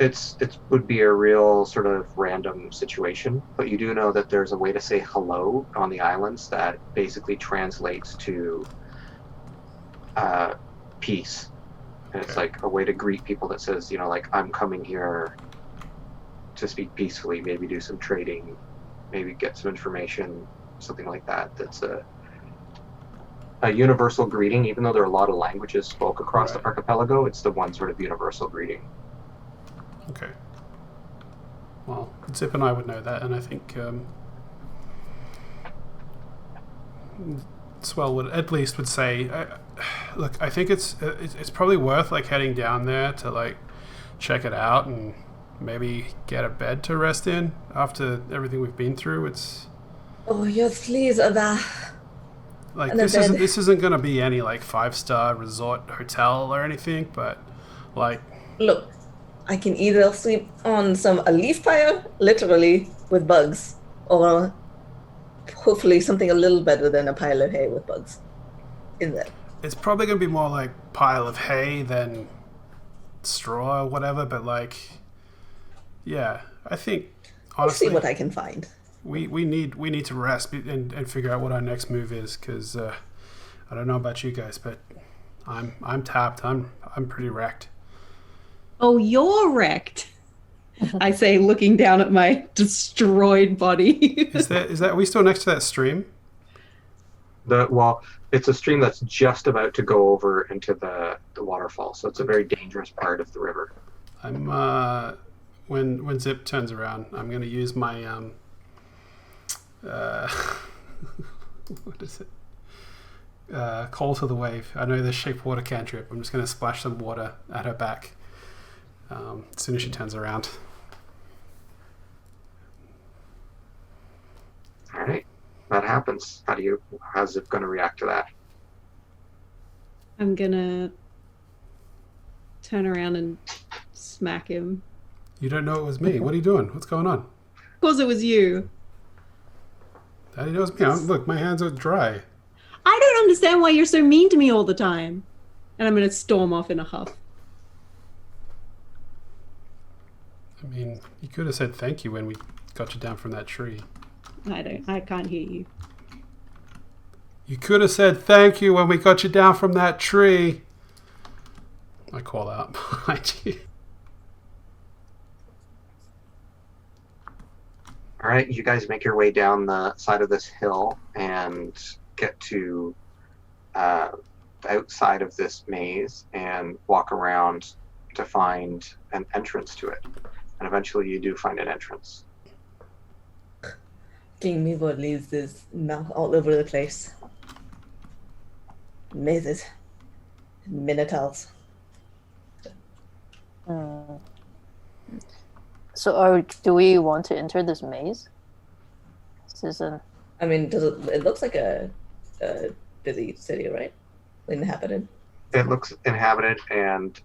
Speaker 1: It would be a real sort of random situation, but you do know that there's a way to say hello on the islands that basically translates to peace. And it's like a way to greet people that says, like, I'm coming here to speak peacefully, maybe do some trading, maybe get some information, something like that. That's a universal greeting. Even though there are a lot of languages spoke across the archipelago, it's the one sort of universal greeting.
Speaker 5: Okay. Well, Zip and I would know that, and I think Swell would say, look, I think it's probably worth like heading down there to like check it out and maybe get a bed to rest in after everything we've been through. It's
Speaker 4: yes, please,
Speaker 5: like
Speaker 4: and
Speaker 5: this isn't going to be any like 5-star resort hotel or anything, but like
Speaker 4: look, I can either sleep on a leaf pile, literally, with bugs, or hopefully something a little better than a pile of hay with bugs in there.
Speaker 5: It's probably going to be more like pile of hay than straw or whatever, but like, yeah, I think
Speaker 4: I'll see
Speaker 5: honestly,
Speaker 4: what I can find.
Speaker 5: we need to rest and figure out what our next move is, because I don't know about you guys, but I'm tapped. I'm pretty wrecked.
Speaker 2: Oh, you're wrecked. I say, looking down at my destroyed body.
Speaker 5: Is that are we still next to that stream?
Speaker 1: It's a stream that's just about to go over into the waterfall, so it's a very dangerous part of the river.
Speaker 5: I'm when Zip turns around, I'm gonna use my what is it? Call to the wave. I know this shape water cantrip. I'm just gonna splash some water at her back as soon as she turns around.
Speaker 1: All right, that happens. How's Zip going to react to that?
Speaker 2: I'm gonna turn around and smack him.
Speaker 5: You don't know it was me. What are you doing? What's going on?
Speaker 2: Of course it was you.
Speaker 5: Daddy knows me. Look, my hands are dry.
Speaker 2: I don't understand why you're so mean to me all the time. And I'm gonna storm off in a huff.
Speaker 5: I mean, you could have said thank you when we got you down from that tree.
Speaker 2: I can't hear you.
Speaker 5: You could have said thank you when we got you down from that tree. I call out behind you.
Speaker 1: All right, you guys make your way down the side of this hill and get to the outside of this maze and walk around to find an entrance to it. And eventually you do find an entrance.
Speaker 4: King Mevo leaves his mouth all over the place. Mazes. Minotaurs.
Speaker 3: So, do we want to enter this maze? This isn't.
Speaker 4: I mean, it looks like a busy city, right? Inhabited.
Speaker 1: It looks inhabited and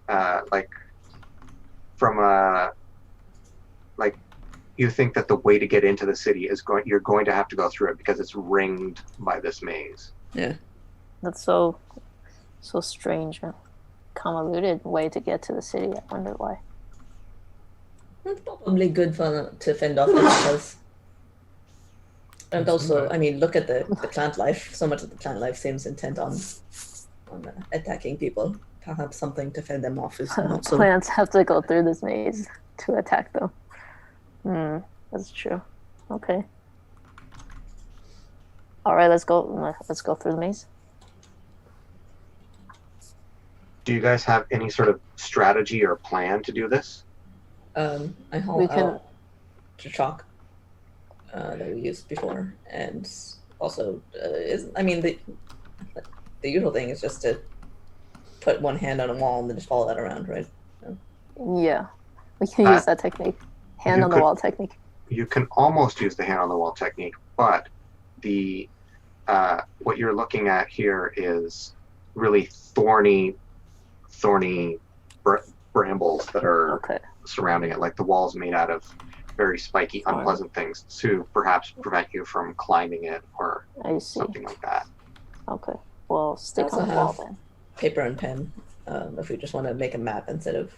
Speaker 1: you think that the way to get into the city you're going to have to go through it because it's ringed by this maze.
Speaker 4: Yeah.
Speaker 3: That's so strange and convoluted way to get to the city. I wonder why.
Speaker 4: It's probably good to fend off the because. And also, I mean, look at the plant life. So much of the plant life seems intent on attacking people. Perhaps something to fend them off is not so.
Speaker 3: Plants have to go through this maze to attack them. That's true. Okay. All right, let's go. Let's go through the maze.
Speaker 1: Do you guys have any sort of strategy or plan to do this?
Speaker 4: I haul out the chalk that we used before, and also the usual thing is just to put one hand on a wall and then just follow that around, right?
Speaker 3: Yeah, we can use that technique, hand on the wall technique.
Speaker 1: You can almost use the hand on the wall technique, but the what you're looking at here is really thorny brambles that are surrounding it, like the wall's made out of very spiky, unpleasant things to perhaps prevent you from climbing it or something like that.
Speaker 3: Okay, well, stick on the wall then.
Speaker 4: Paper and pen, if we just want to make a map instead of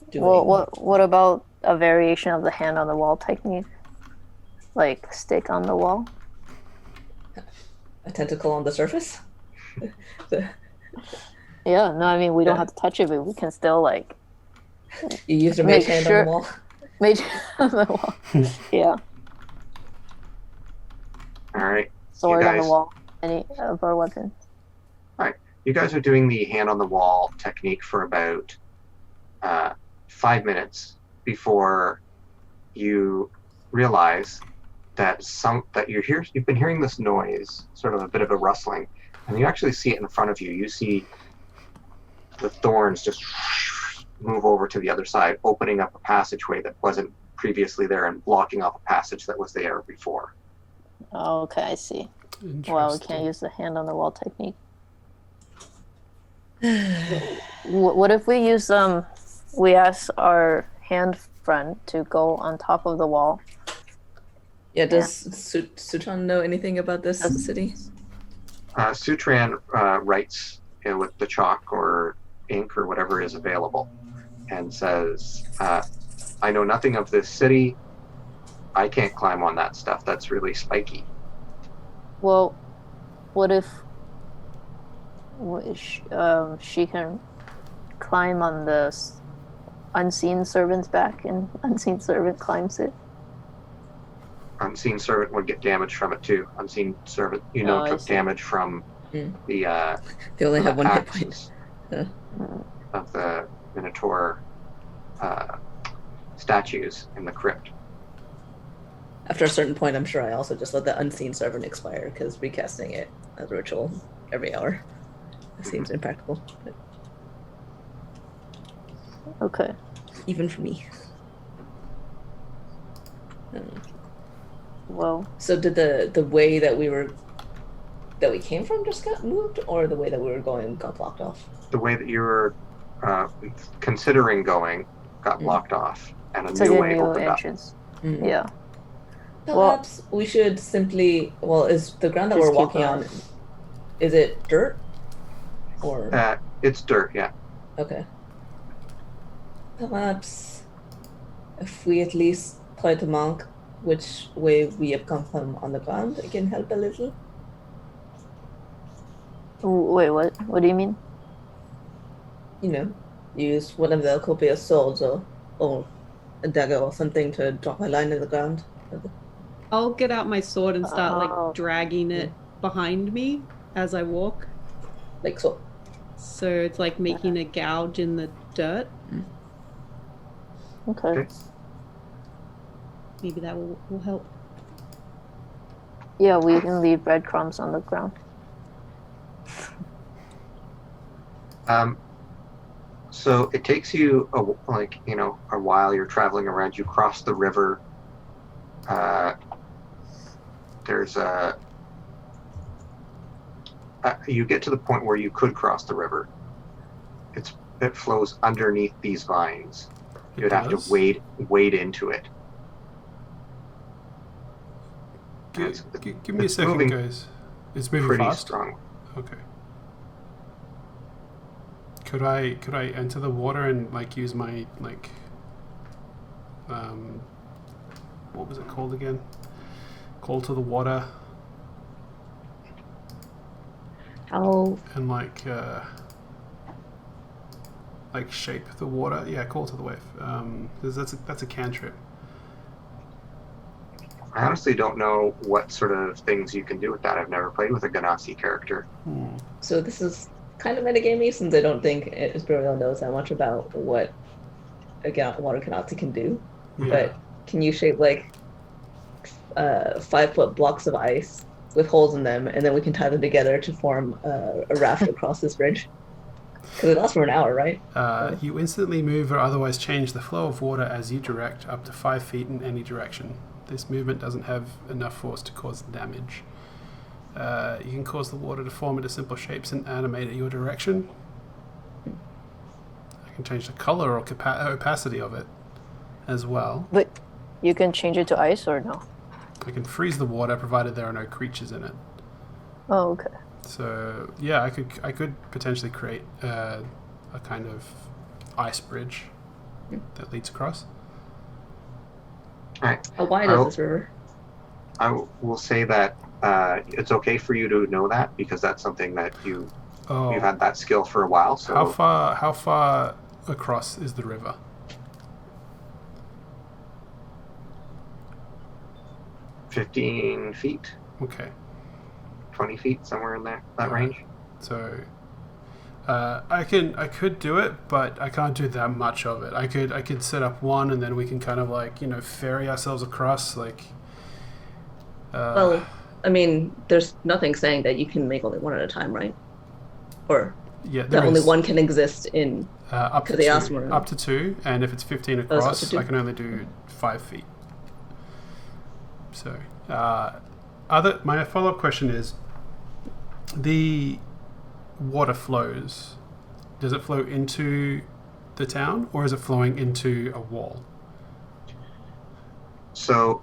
Speaker 4: doing.
Speaker 3: Well, what about a variation of the hand on the wall technique, like stick on the wall?
Speaker 4: A tentacle on the surface.
Speaker 3: Yeah, no, I mean we don't have to touch it, but we can still like.
Speaker 4: You use your mage hand on the wall.
Speaker 3: Mage on the wall. Yeah.
Speaker 1: All right.
Speaker 3: Sword on the wall. Any of our weapons.
Speaker 1: All right. You guys are doing the hand on the wall technique for about 5 minutes before you realize that you've been hearing this noise, sort of a bit of a rustling, and you actually see it in front of you. You see the thorns just move over to the other side, opening up a passageway that wasn't previously there and blocking off a passage that was there before.
Speaker 3: Oh, okay, I see. Well, we can't use the hand on the wall technique. What if we use we ask our hand friend to go on top of the wall?
Speaker 4: Yeah, does Sutran know anything about this city?
Speaker 1: Sutran writes with the chalk or ink or whatever is available and says, I know nothing of this city. I can't climb on that stuff. That's really spiky.
Speaker 3: Well, what if she can climb on the unseen servant's back and unseen servant climbs it?
Speaker 1: Unseen servant would get damage from it too. Unseen servant,
Speaker 3: I
Speaker 1: took
Speaker 3: see.
Speaker 1: damage from the
Speaker 4: They only have
Speaker 1: the
Speaker 4: one hit point.
Speaker 1: axes of the Minotaur statues in the crypt.
Speaker 4: After a certain point, I'm sure I also just let the unseen servant expire because recasting it as a ritual every hour seems impractical. But
Speaker 3: Okay.
Speaker 4: even for me.
Speaker 3: Well,
Speaker 4: So did the way that we came from just got moved, or the way that we were going got blocked off?
Speaker 1: The way that you were considering going got blocked off, and a
Speaker 3: it's like
Speaker 1: new
Speaker 3: a
Speaker 1: way
Speaker 3: new
Speaker 1: opened up.
Speaker 3: entrance.
Speaker 4: Mm.
Speaker 3: Yeah.
Speaker 4: Perhaps we should simply. Well, is the ground that
Speaker 3: Just
Speaker 4: we're
Speaker 3: keep
Speaker 4: walking
Speaker 3: going.
Speaker 4: on? Is it dirt? Or
Speaker 1: It's dirt, yeah.
Speaker 4: okay. Perhaps if we at least try to mark which way we have come from on the ground, it can help a little.
Speaker 3: Wait, what? What do you mean?
Speaker 4: Use one of the copious swords or a dagger or something to drop a line in the ground.
Speaker 2: I'll get out my sword and start
Speaker 3: Oh.
Speaker 2: like dragging it behind me as I walk.
Speaker 4: Like so.
Speaker 2: So it's like making a gouge in the dirt.
Speaker 3: Okay.
Speaker 1: Okay.
Speaker 2: Maybe that will help.
Speaker 3: Yeah, we can leave breadcrumbs on the ground.
Speaker 1: So it takes you a while. You're traveling around. You cross the river. There's you get to the point where you could cross the river. It flows underneath these vines. You'd have to wade into it.
Speaker 5: Give me a
Speaker 1: It's
Speaker 5: second,
Speaker 1: moving
Speaker 5: guys. It's moving
Speaker 1: Pretty
Speaker 5: fast.
Speaker 1: strong.
Speaker 5: Okay. Could I enter the water and like use my what was it called again? Call to the water
Speaker 3: Oh,
Speaker 5: and like shape the water. Yeah, call to the wave. 'Cause that's a cantrip.
Speaker 1: I honestly don't know what sort of things you can do with that. I've never played with a Ganassi character.
Speaker 4: So this is kind of metagamey since I don't think Esperial knows that much about what a water Ganassi can do.
Speaker 5: Yeah.
Speaker 4: But can you shape like 5-foot blocks of ice with holes in them, and then we can tie them together to form a raft across this bridge? Because it lasts for an hour, right?
Speaker 5: You instantly move or otherwise change the flow of water as you direct up to 5 feet in any direction. This movement doesn't have enough force to cause damage. You can cause the water to form into simple shapes and animate at your direction. I can change the color or opacity of it as well.
Speaker 3: but you can change it to ice or no?
Speaker 5: I can freeze the water provided there are no creatures in it.
Speaker 3: Oh, okay.
Speaker 5: So yeah, I could potentially create a kind of ice bridge that leads across.
Speaker 1: All right.
Speaker 4: How wide is this river?
Speaker 1: I will say that it's okay for you to know that because that's something that you've had that skill for a while. So
Speaker 5: How far across is the river?
Speaker 1: 15 feet,
Speaker 5: Okay.
Speaker 1: 20 feet, somewhere in that range.
Speaker 5: So I could do it, but I can't do that much of it. I could set up one, and then we can kind of ferry ourselves across.
Speaker 4: Well, I mean, there's nothing saying that you can make only one at a time, right? Or
Speaker 5: yeah,
Speaker 4: that
Speaker 5: there
Speaker 4: only
Speaker 5: is,
Speaker 4: one can exist in.
Speaker 5: up to
Speaker 4: 'cause they
Speaker 5: two,
Speaker 4: asked for-
Speaker 5: up to 2, and if it's 15
Speaker 4: it's up
Speaker 5: across,
Speaker 4: to 2.
Speaker 5: I can only do 5 feet. So, my follow-up question is: the water flows. Does it flow into the town, or is it flowing into a wall?
Speaker 1: So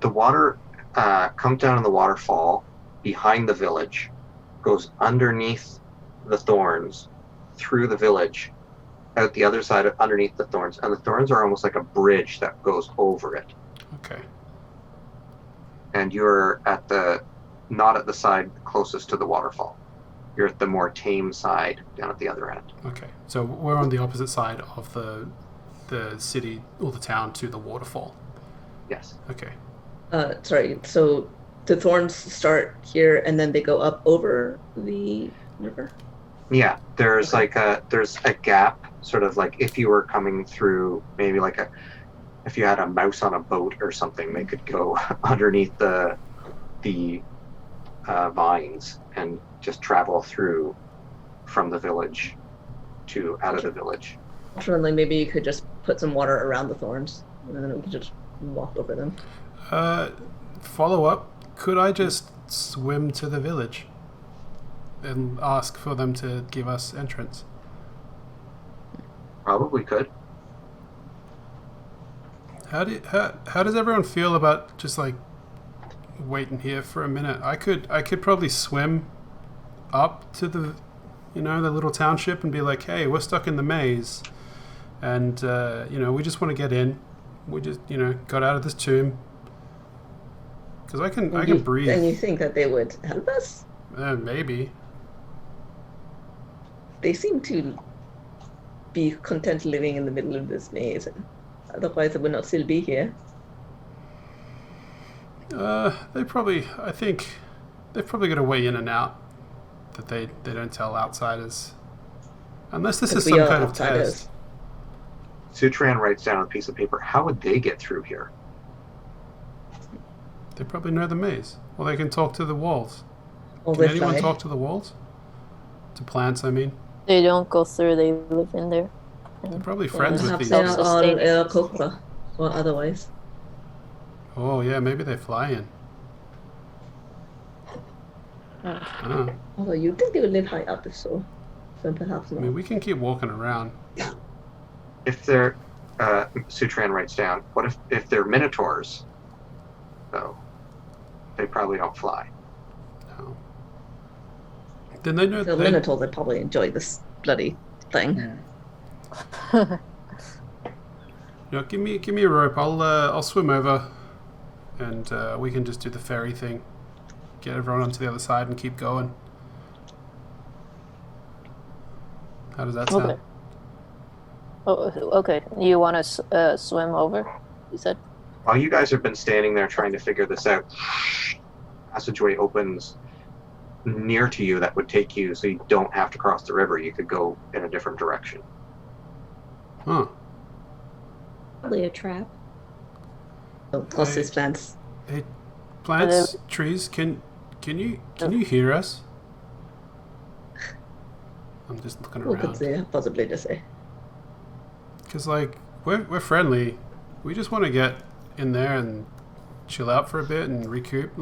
Speaker 1: the water comes down in the waterfall behind the village, goes underneath the thorns, through the village, out the other side underneath the thorns, and the thorns are almost like a bridge that goes over it.
Speaker 5: Okay.
Speaker 1: and you're not at the side closest to the waterfall. You're at the more tame side down at the other end.
Speaker 5: Okay, so we're on the opposite side of the city or the town to the waterfall.
Speaker 1: Yes.
Speaker 5: Okay.
Speaker 4: Sorry. So the thorns start here and then they go up over the river.
Speaker 1: Yeah, there's there's a gap, sort of like if you were coming through, maybe if you had a mouse on a boat or something, they could go underneath the vines and just travel through from the village to out of the village.
Speaker 4: Alternatively, maybe you could just put some water around the thorns and then we could just walk over them.
Speaker 5: Follow up. Could I just swim to the village and ask for them to give us entrance?
Speaker 1: Probably could.
Speaker 5: How does everyone feel about just like waiting here for a minute? I could probably swim up to the the little township and be like, hey, we're stuck in the maze, and we just want to get in. We just got out of this tomb. Because I can breathe.
Speaker 4: And you think that they would help us?
Speaker 5: Maybe.
Speaker 4: They seem to be content living in the middle of this maze. Otherwise, they would not still be here.
Speaker 5: I think they've probably got a way in and out that they don't tell outsiders. Unless this is some kind of test.
Speaker 1: Sutran writes down on a piece of paper, how would they get through here?
Speaker 5: They probably know the maze. Well, they can talk to the walls.
Speaker 4: Can
Speaker 5: anyone talk to the walls? To plants, I mean.
Speaker 3: They don't go through, they live in there.
Speaker 5: They're probably friends with these.
Speaker 4: They are all Kokra, or otherwise.
Speaker 5: Oh, yeah, maybe they fly in. Oh.
Speaker 4: Although you'd think they would live high up if so. Then perhaps not.
Speaker 5: I mean, we can keep walking around.
Speaker 1: If they're, Sutran writes down, what if they're Minotaurs? Though, they probably don't fly.
Speaker 5: No. Then they know.
Speaker 4: If they're Minotaurs, they'd probably enjoy this bloody thing.
Speaker 5: Give me a rope. I'll swim over, and we can just do the ferry thing. Get everyone onto the other side and keep going. How does that sound?
Speaker 3: Okay. Oh, okay. You want to swim over? You said.
Speaker 1: While you guys have been standing there trying to figure this out, passageway opens near to you that would take you, so you don't have to cross the river. You could go in a different direction.
Speaker 5: Huh.
Speaker 2: Probably a trap.
Speaker 4: Plus these plants.
Speaker 5: Hey, plants, trees. Can you hear us? I'm just looking
Speaker 4: Who could
Speaker 5: around.
Speaker 4: say, possibly to say.
Speaker 5: Because we're friendly. We just want to get in there and chill out for a bit and recoup.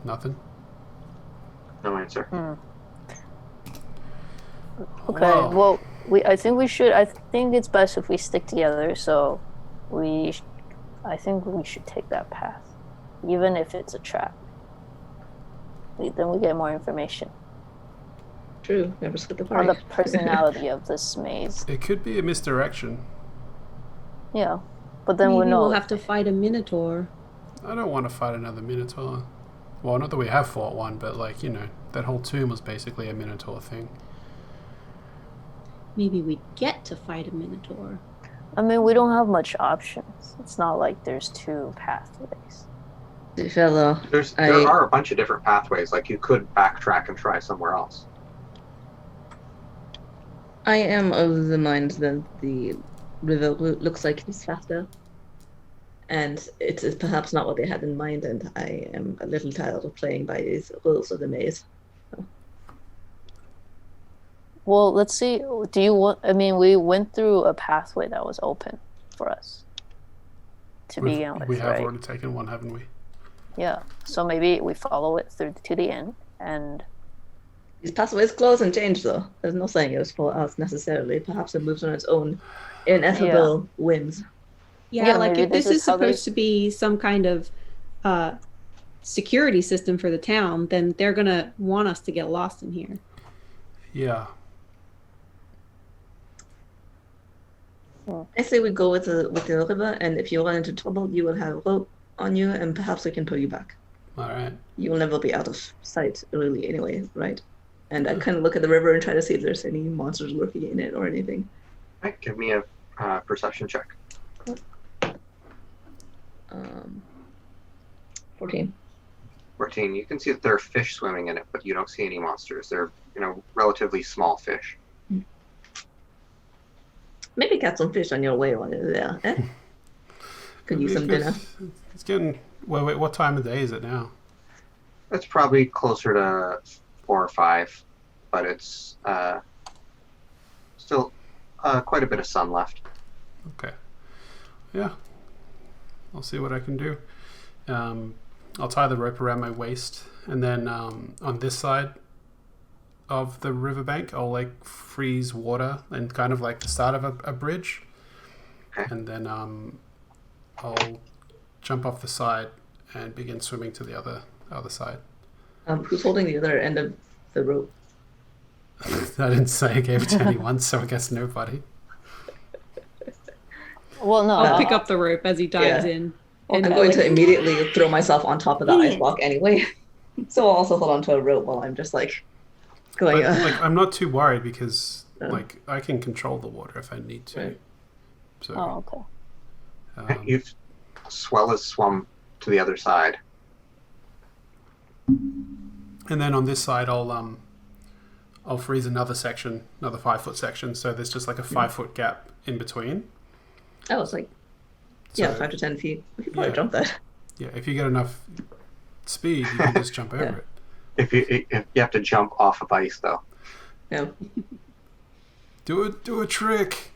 Speaker 5: Nothing.
Speaker 1: No answer.
Speaker 3: Okay.
Speaker 5: Wow.
Speaker 3: Well, I think it's best if we stick together. So, I think we should take that path, even if it's a trap. Then we get more information
Speaker 4: True. Never skip the
Speaker 3: on
Speaker 4: party.
Speaker 3: the personality of this maze.
Speaker 5: It could be a misdirection.
Speaker 3: Yeah, but then
Speaker 2: Maybe
Speaker 3: know.
Speaker 2: we'll have to fight a Minotaur.
Speaker 5: I don't want to fight another Minotaur. Well, not that we have fought one, but that whole tomb was basically a Minotaur thing.
Speaker 2: Maybe we get to fight a Minotaur.
Speaker 3: I mean, we don't have much options. It's not like there's two pathways.
Speaker 4: Fellow,
Speaker 1: There are a bunch of different pathways. Like you could backtrack and try somewhere else.
Speaker 4: I am of the mind that the river route looks like it's faster. And it is perhaps not what they had in mind, and I am a little tired of playing by these rules of the maze.
Speaker 3: Well, let's see. Do you want? I mean, we went through a pathway that was open for us to begin with,
Speaker 5: We have
Speaker 3: right?
Speaker 5: already taken one, haven't we?
Speaker 3: Yeah. So maybe we follow it through to the end, and
Speaker 4: These pathways close and change, though. There's no saying it was for us necessarily. Perhaps it moves on its own ineffable whims.
Speaker 2: Yeah, like
Speaker 3: maybe
Speaker 2: if this is
Speaker 3: how they-
Speaker 2: supposed to be some kind of security system for the town, then they're gonna want us to get lost in here.
Speaker 5: Yeah.
Speaker 4: I say we go with the river, and if you run into trouble, you will have a rope on you, and perhaps we can pull you back.
Speaker 5: All right.
Speaker 4: You will never be out of sight, really, anyway, right? And I kind of look at the river and try to see if there's any monsters lurking in it or anything.
Speaker 1: All right, give me a perception check.
Speaker 4: 14.
Speaker 1: 14. You can see that there are fish swimming in it, but you don't see any monsters. They're, relatively small fish.
Speaker 4: Maybe catch some fish on your way while you're there. Eh? Could use some dinner.
Speaker 5: It's getting. Wait, what time of day is it now?
Speaker 1: It's probably closer to 4 or 5, but it's still quite a bit of sun left.
Speaker 5: Okay. Yeah. I'll see what I can do. I'll tie the rope around my waist, and then on this side of the riverbank, I'll freeze water and kind of like the start of a bridge,
Speaker 1: Okay.
Speaker 5: and then I'll jump off the side and begin swimming to the other side.
Speaker 4: Who's holding the other end of the rope?
Speaker 5: I didn't say I gave it to anyone, so I guess nobody.
Speaker 3: Well, no.
Speaker 2: I'll pick up the rope as he dives in.
Speaker 4: I'm going to immediately throw myself on top of the ice block anyway. So I'll also hold onto a rope while I'm just going.
Speaker 5: But, I'm not too worried because I can control the water if I need to.
Speaker 4: Right.
Speaker 5: So.
Speaker 3: Oh, okay.
Speaker 1: You've swum to the other side.
Speaker 5: And then on this side, I'll freeze another 5-foot section. So there's just like a 5-foot gap in between.
Speaker 4: Oh, it's 5 to 10 feet. We could probably jump that.
Speaker 5: Yeah, if you get enough speed, you can just jump over it.
Speaker 1: If you have to jump off of ice, though.
Speaker 4: Yeah.
Speaker 5: Do a trick.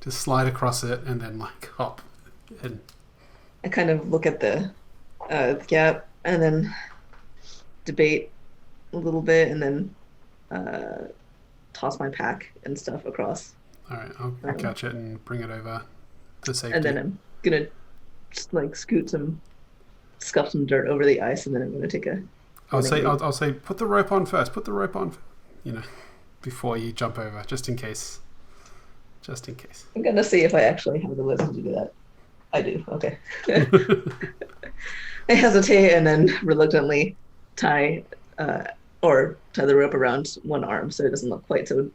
Speaker 5: Just slide across it and then hop. And
Speaker 4: I kind of look at the gap and then debate a little bit and then toss my pack and stuff across.
Speaker 5: All right, I'll catch it and bring it over to safety.
Speaker 4: And then I'm gonna just scuff some dirt over the ice, and then I'm gonna take a.
Speaker 5: I'll say put the rope on first. Put the rope on, before you jump over, just in case. Just in case.
Speaker 4: I'm gonna see if I actually have the wisdom to do that. I do. Okay. I hesitate and then reluctantly tie the rope around one arm so it doesn't look quite so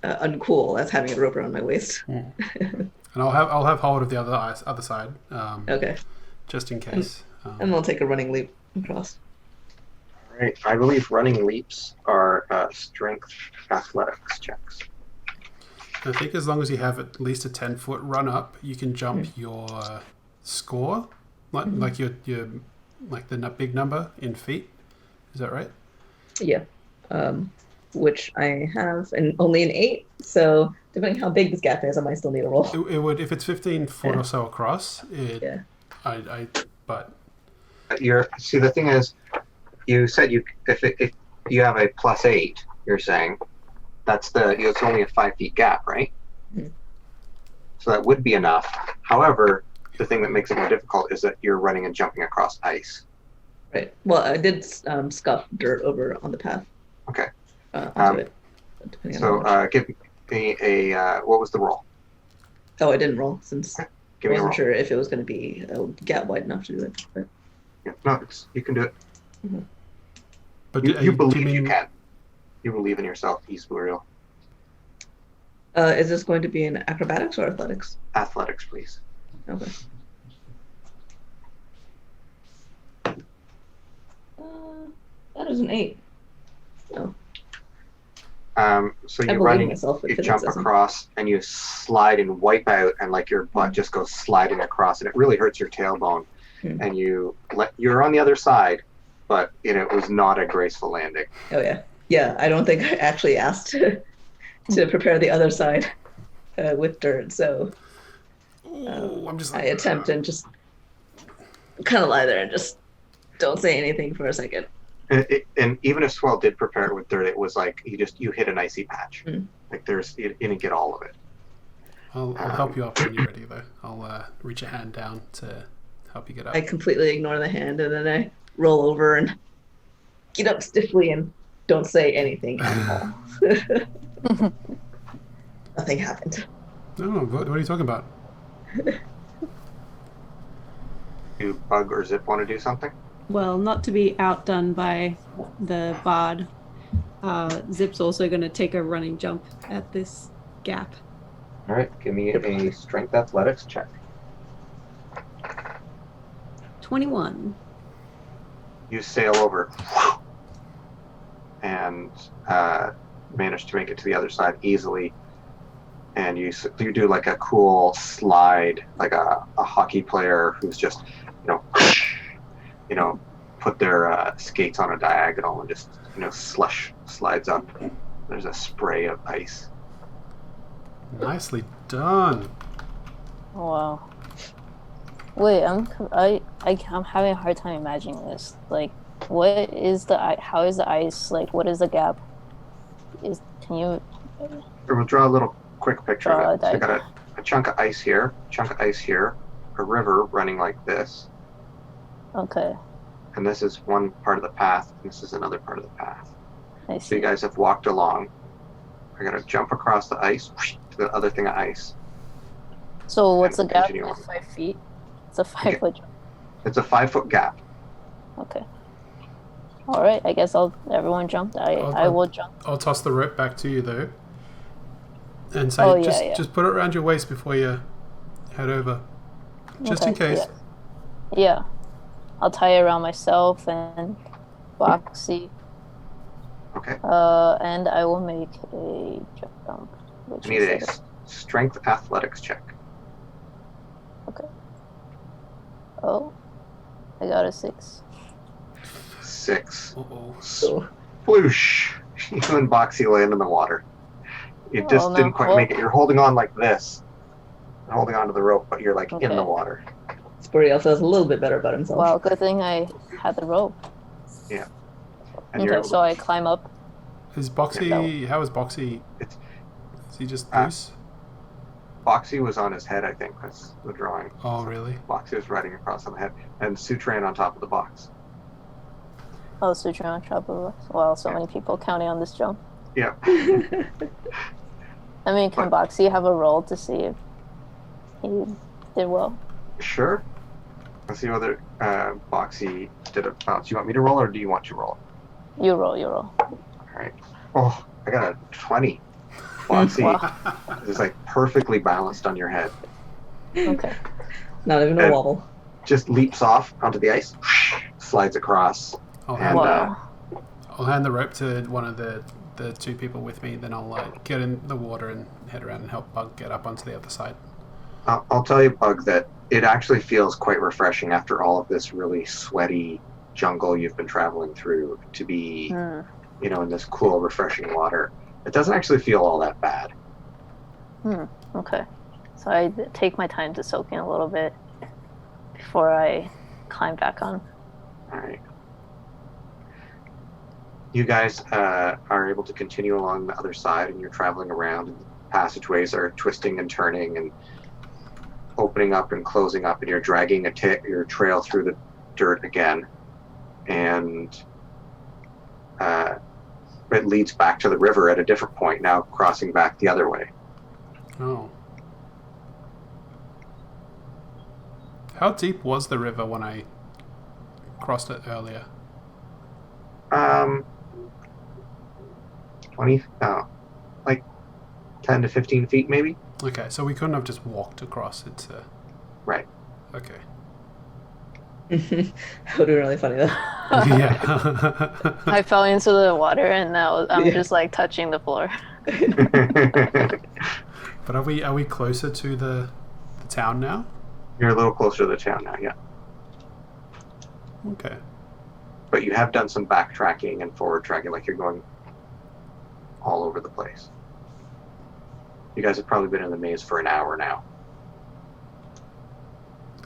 Speaker 4: uncool as having a rope around my waist.
Speaker 5: And I'll have hold of the other side.
Speaker 4: Okay.
Speaker 5: Just in case.
Speaker 4: And I'll take a running leap across.
Speaker 1: All right. I believe running leaps are strength athletics checks.
Speaker 5: I think as long as you have at least a 10-foot run up, you can jump your score, like your the big number in feet. Is that right?
Speaker 4: Yeah. Which I have, and only an 8. So depending how big this gap is, I might still need a roll.
Speaker 5: It would, if it's 15 foot or so across.
Speaker 4: Yeah.
Speaker 5: But
Speaker 1: See, the thing is, you said if you have a +8, you're saying it's only a 5 feet gap, right?
Speaker 4: Mm-hmm.
Speaker 1: So that would be enough. However, the thing that makes it more difficult is that you're running and jumping across ice.
Speaker 4: Right. Well, I did scuff dirt over on the path.
Speaker 1: Okay.
Speaker 4: Onto it.
Speaker 1: So give me a what was the roll?
Speaker 4: Oh, I didn't roll since I
Speaker 1: Give me a
Speaker 4: wasn't
Speaker 1: roll.
Speaker 4: sure if it was going to be a gap wide enough to do it. But
Speaker 1: Yeah, no, you can do it.
Speaker 5: but
Speaker 1: You believe
Speaker 5: mean,
Speaker 1: you can. You believe in yourself, Eastburial.
Speaker 4: is this going to be in acrobatics or athletics?
Speaker 1: Athletics, please.
Speaker 4: Okay. That is an 8. Oh.
Speaker 1: So
Speaker 4: I
Speaker 1: you're
Speaker 4: believe
Speaker 1: running,
Speaker 4: myself, but
Speaker 1: you
Speaker 4: physics
Speaker 1: jump
Speaker 4: doesn't.
Speaker 1: across, and you slide and wipe out, and your butt just goes sliding across, and it really hurts your tailbone. And you're on the other side, but it was not a graceful landing.
Speaker 4: Oh yeah, yeah. I don't think I actually asked to prepare the other side with dirt, so I attempt and just kind of lie there and just don't say anything for a second.
Speaker 1: And even if Swell did prepare it with dirt, it was like you hit an icy patch. You didn't get all of it.
Speaker 5: I'll help you up when you're ready, though. I'll reach a hand down to help you get up.
Speaker 4: I completely ignore the hand, and then I roll over and get up stiffly and don't say anything at all. Nothing happened.
Speaker 5: No, what are you talking about?
Speaker 1: Do Bug or Zip want to do something?
Speaker 2: Well, not to be outdone by the bard, Zip's also going to take a running jump at this gap.
Speaker 1: All right, give me a strength athletics check.
Speaker 2: 21.
Speaker 1: You sail over and manage to make it to the other side easily. And you do like a cool slide, like a hockey player who's just, put their skates on a diagonal and just, slush slides up. There's a spray of ice.
Speaker 5: Nicely done.
Speaker 3: Oh, wow. Wait, I'm having a hard time imagining this. Like, what is how is the ice, like, what is the gap? Can you...
Speaker 1: We'll draw a little quick picture of it. So you got
Speaker 3: diagram.
Speaker 1: a chunk of ice here, a river running like this,
Speaker 3: Okay,
Speaker 1: and this is one part of the path, and this is another part of the path.
Speaker 3: I
Speaker 1: So you
Speaker 3: see.
Speaker 1: guys have walked along. I gotta jump across the ice to the other thing of ice.
Speaker 3: So what's the
Speaker 1: and
Speaker 3: gap?
Speaker 1: continue
Speaker 3: Like
Speaker 1: on.
Speaker 3: 5 feet? It's a 5
Speaker 1: Okay.
Speaker 3: foot jump.
Speaker 1: It's a 5-foot gap.
Speaker 3: Okay. All right, I guess everyone jumped. I will jump.
Speaker 5: I'll toss the rope back to you though, and say
Speaker 3: Oh, yeah,
Speaker 5: just put it around your waist before you head over, just in
Speaker 3: Okay,
Speaker 5: case.
Speaker 3: Yeah. I'll tie it around myself and Boxy.
Speaker 1: Okay.
Speaker 3: And I will make a jump. Which
Speaker 1: I need a
Speaker 3: is
Speaker 1: strength athletics check.
Speaker 3: Oh, I got a 6.
Speaker 1: 6.
Speaker 5: Uh-oh.
Speaker 4: So
Speaker 1: Sploosh! You and Boxy land in the water. You just
Speaker 3: Oh, no.
Speaker 1: didn't quite
Speaker 3: Well-
Speaker 1: make it. You're holding on like this. You're holding onto the rope, but you're like in
Speaker 3: Okay.
Speaker 1: the water.
Speaker 4: Spuriel feels a little bit better about himself.
Speaker 3: Well, good thing I had the rope.
Speaker 1: And you're
Speaker 3: Okay,
Speaker 1: able
Speaker 3: so I climb up.
Speaker 5: Is Boxy? How is Boxy?
Speaker 1: It's-
Speaker 5: Is he just
Speaker 1: Ah.
Speaker 5: loose?
Speaker 1: Boxy was on his head, I think. That's the drawing.
Speaker 5: Oh, really?
Speaker 1: Boxy was riding across on the head, and Sutran on top of the box.
Speaker 3: Oh, Sutra on top of us. Wow, so many people counting on this jump.
Speaker 1: Yeah.
Speaker 3: I mean, can Boxy have a roll to see if he did well?
Speaker 1: Sure. Let's see whether Boxy did a bounce. You want me to roll, or do you want to roll?
Speaker 3: You roll.
Speaker 1: All right. Oh, I got a 20. Boxy
Speaker 3: Wow.
Speaker 1: is like perfectly balanced on your head.
Speaker 3: Okay.
Speaker 4: Not even a
Speaker 1: And-
Speaker 4: wobble.
Speaker 1: Just leaps off onto the ice, slides across.
Speaker 5: I'll
Speaker 1: And,
Speaker 5: hand,
Speaker 3: Wow.
Speaker 5: I'll hand the rope to one of the two people with me. Then I'll get in the water and head around and help Bug get up onto the other side.
Speaker 1: I'll tell you, Bug, that it actually feels quite refreshing after all of this really sweaty jungle you've been traveling through to be,
Speaker 3: Hmm.
Speaker 1: in this cool, refreshing water. It doesn't actually feel all that bad.
Speaker 3: Okay. So I take my time to soak in a little bit before I climb back on.
Speaker 1: All right. You guys are able to continue along the other side, and you're traveling around, and passageways are twisting and turning and opening up and closing up, and you're dragging your trail through the dirt again. And it leads back to the river at a different point, now crossing back the other way.
Speaker 5: Oh. How deep was the river when I crossed it earlier?
Speaker 1: 20, like 10 to 15 feet maybe?
Speaker 5: Okay, so we couldn't have just walked across it to...
Speaker 1: Right.
Speaker 5: Okay.
Speaker 4: That would be really funny though.
Speaker 5: Yeah.
Speaker 3: I fell into the water and now I'm
Speaker 4: Yeah.
Speaker 3: just like touching the floor.
Speaker 5: But are we closer to the town now?
Speaker 1: You're a little closer to the town now, yeah.
Speaker 5: Okay.
Speaker 1: But you have done some backtracking and forward tracking, like you're going all over the place. You guys have probably been in the maze for an hour now.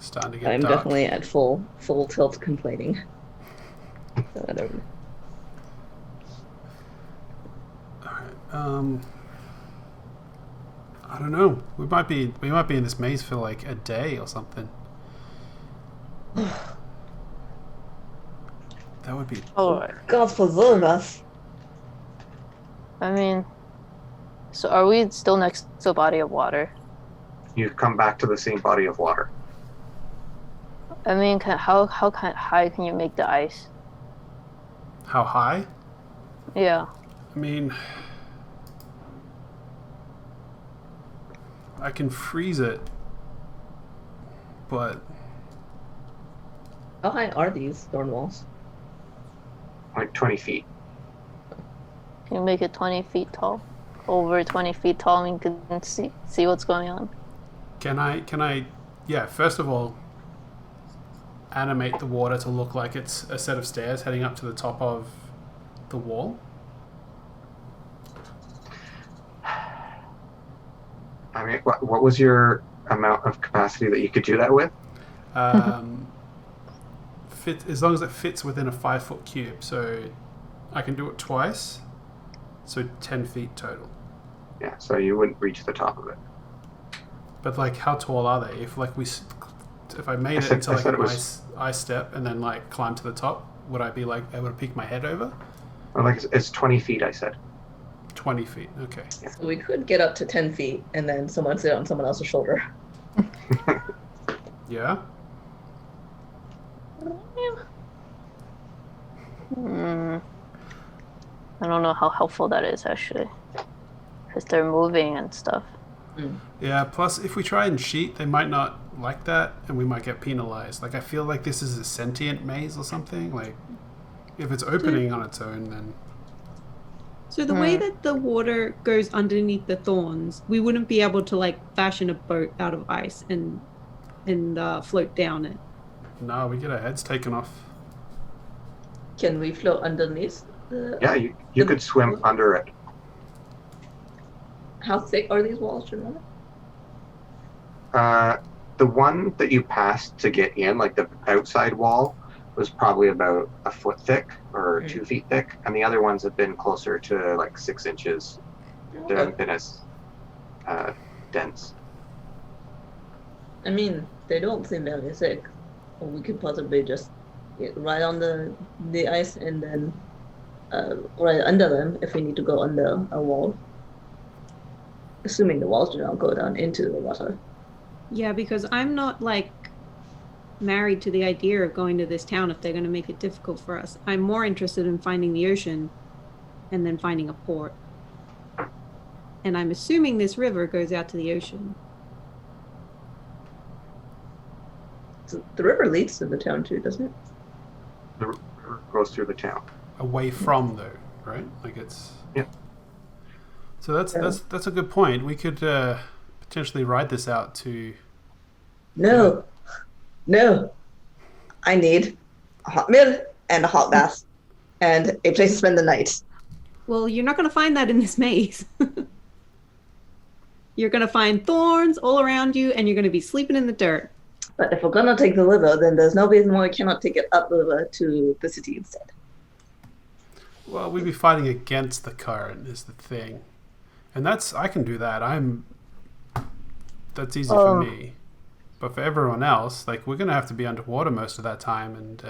Speaker 5: Starting to get
Speaker 4: I'm
Speaker 5: dark.
Speaker 4: definitely at full tilt complaining. So I don't.
Speaker 5: Alright, I don't know. We might be in this maze for like a day or something. That would be...
Speaker 3: Oh,
Speaker 4: God preserve us.
Speaker 3: I mean, So are we still next to a body of water?
Speaker 1: You come back to the same body of water.
Speaker 3: I mean, how high can you make the ice?
Speaker 5: How high?
Speaker 3: Yeah.
Speaker 5: I mean, I can freeze it, but
Speaker 4: How high are these thorn walls?
Speaker 1: Like 20 feet.
Speaker 3: Can you make it 20 feet tall? Over 20 feet tall, and you can see what's going on.
Speaker 5: can I? Yeah. First of all, animate the water to look like it's a set of stairs heading up to the top of the wall.
Speaker 1: I mean, what was your amount of capacity that you could do that with?
Speaker 5: Fit as long as it fits within a 5-foot cube, so I can do it twice. So 10 feet total.
Speaker 1: Yeah, so you wouldn't reach the top of it.
Speaker 5: But like, how tall are they? If I made it into like an ice step and then like climb to the top, would I be like able to peek my head over?
Speaker 1: Well, like it's 20 feet, I said.
Speaker 5: 20 feet. Okay.
Speaker 4: So we could get up to 10 feet and then someone sit on someone else's shoulder.
Speaker 5: Yeah.
Speaker 3: I don't know how helpful that is actually, because they're moving and stuff.
Speaker 5: Yeah. Plus, if we try and cheat, they might not like that, and we might get penalized. Like, I feel like this is a sentient maze or something. Like, if it's opening on its own, then
Speaker 2: So the way that the water goes underneath the thorns, we wouldn't be able to like fashion a boat out of ice and float down it.
Speaker 5: no, we get our heads taken off.
Speaker 4: Can we float underneath?
Speaker 1: Yeah, you could swim under it.
Speaker 4: How thick are these walls, generally?
Speaker 1: The one that you passed to get in, like the outside wall, was probably about a foot thick or 2 feet thick, and the other ones have been closer to like 6 inches. They haven't been as dense.
Speaker 4: I mean, they don't seem very thick. We could possibly just get right on the ice and then right under them if we need to go under a wall. Assuming the walls do not go down into the water.
Speaker 2: Yeah, because I'm not like married to the idea of going to this town if they're going to make it difficult for us. I'm more interested in finding the ocean and then finding a port. And I'm assuming this river goes out to the ocean.
Speaker 4: So the river leads to the town too, doesn't it?
Speaker 1: The river goes through the town.
Speaker 5: Away from, though, right? Like, it's...
Speaker 1: Yeah.
Speaker 5: So that's a good point. We could potentially ride this out to...
Speaker 4: No. I need a hot meal and a hot bath and a place to spend the night.
Speaker 2: Well, you're not going to find that in this maze. You're going to find thorns all around you and you're going to be sleeping in the dirt.
Speaker 4: But if we're gonna take the river, then there's no reason why we cannot take it upriver to the city instead.
Speaker 5: Well, we'd be fighting against the current is the thing. And I can do that. That's easy for me. But for everyone else, like, we're going to have to be underwater most of that time. And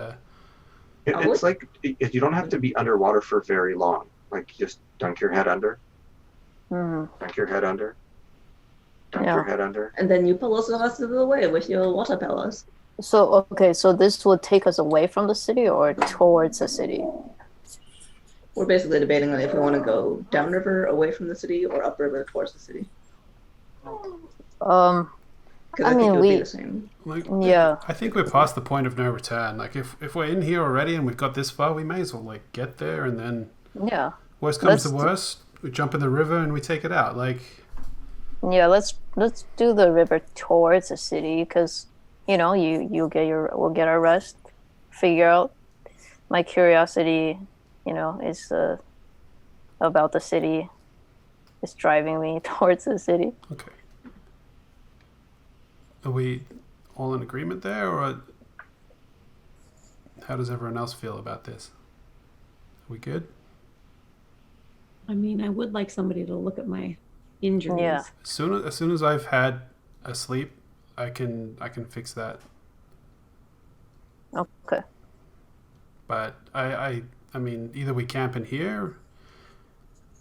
Speaker 1: It's like, you don't have to be underwater for very long. Like, you just dunk your head under. Dunk your head under. Dunk your head under.
Speaker 4: And then you pull us the rest of the way with your water powers.
Speaker 3: So, okay, so this would take us away from the city or towards the city?
Speaker 4: We're basically debating on if we want to go downriver away from the city or upriver towards the city.
Speaker 3: I
Speaker 4: Because
Speaker 3: mean,
Speaker 4: it would be the same.
Speaker 5: like,
Speaker 3: Yeah.
Speaker 5: I think we're past the point of no return. Like, if we're in here already and we've got this far, we may as well, like, get there and then...
Speaker 3: Yeah.
Speaker 5: Worst comes to worst, we jump in the river and we take it out. Like...
Speaker 3: Yeah, let's do the river towards the city because, you know, we'll get our rest, figure out. My curiosity, you know, is about the city. It's driving me towards the city.
Speaker 5: Okay. Are we all in agreement there, or how does everyone else feel about this? Are we good?
Speaker 2: I mean, I would like somebody to look at my injuries.
Speaker 3: Yeah.
Speaker 5: As soon as I've had a sleep, I can fix that.
Speaker 3: Okay.
Speaker 5: But I mean, either we camp in here,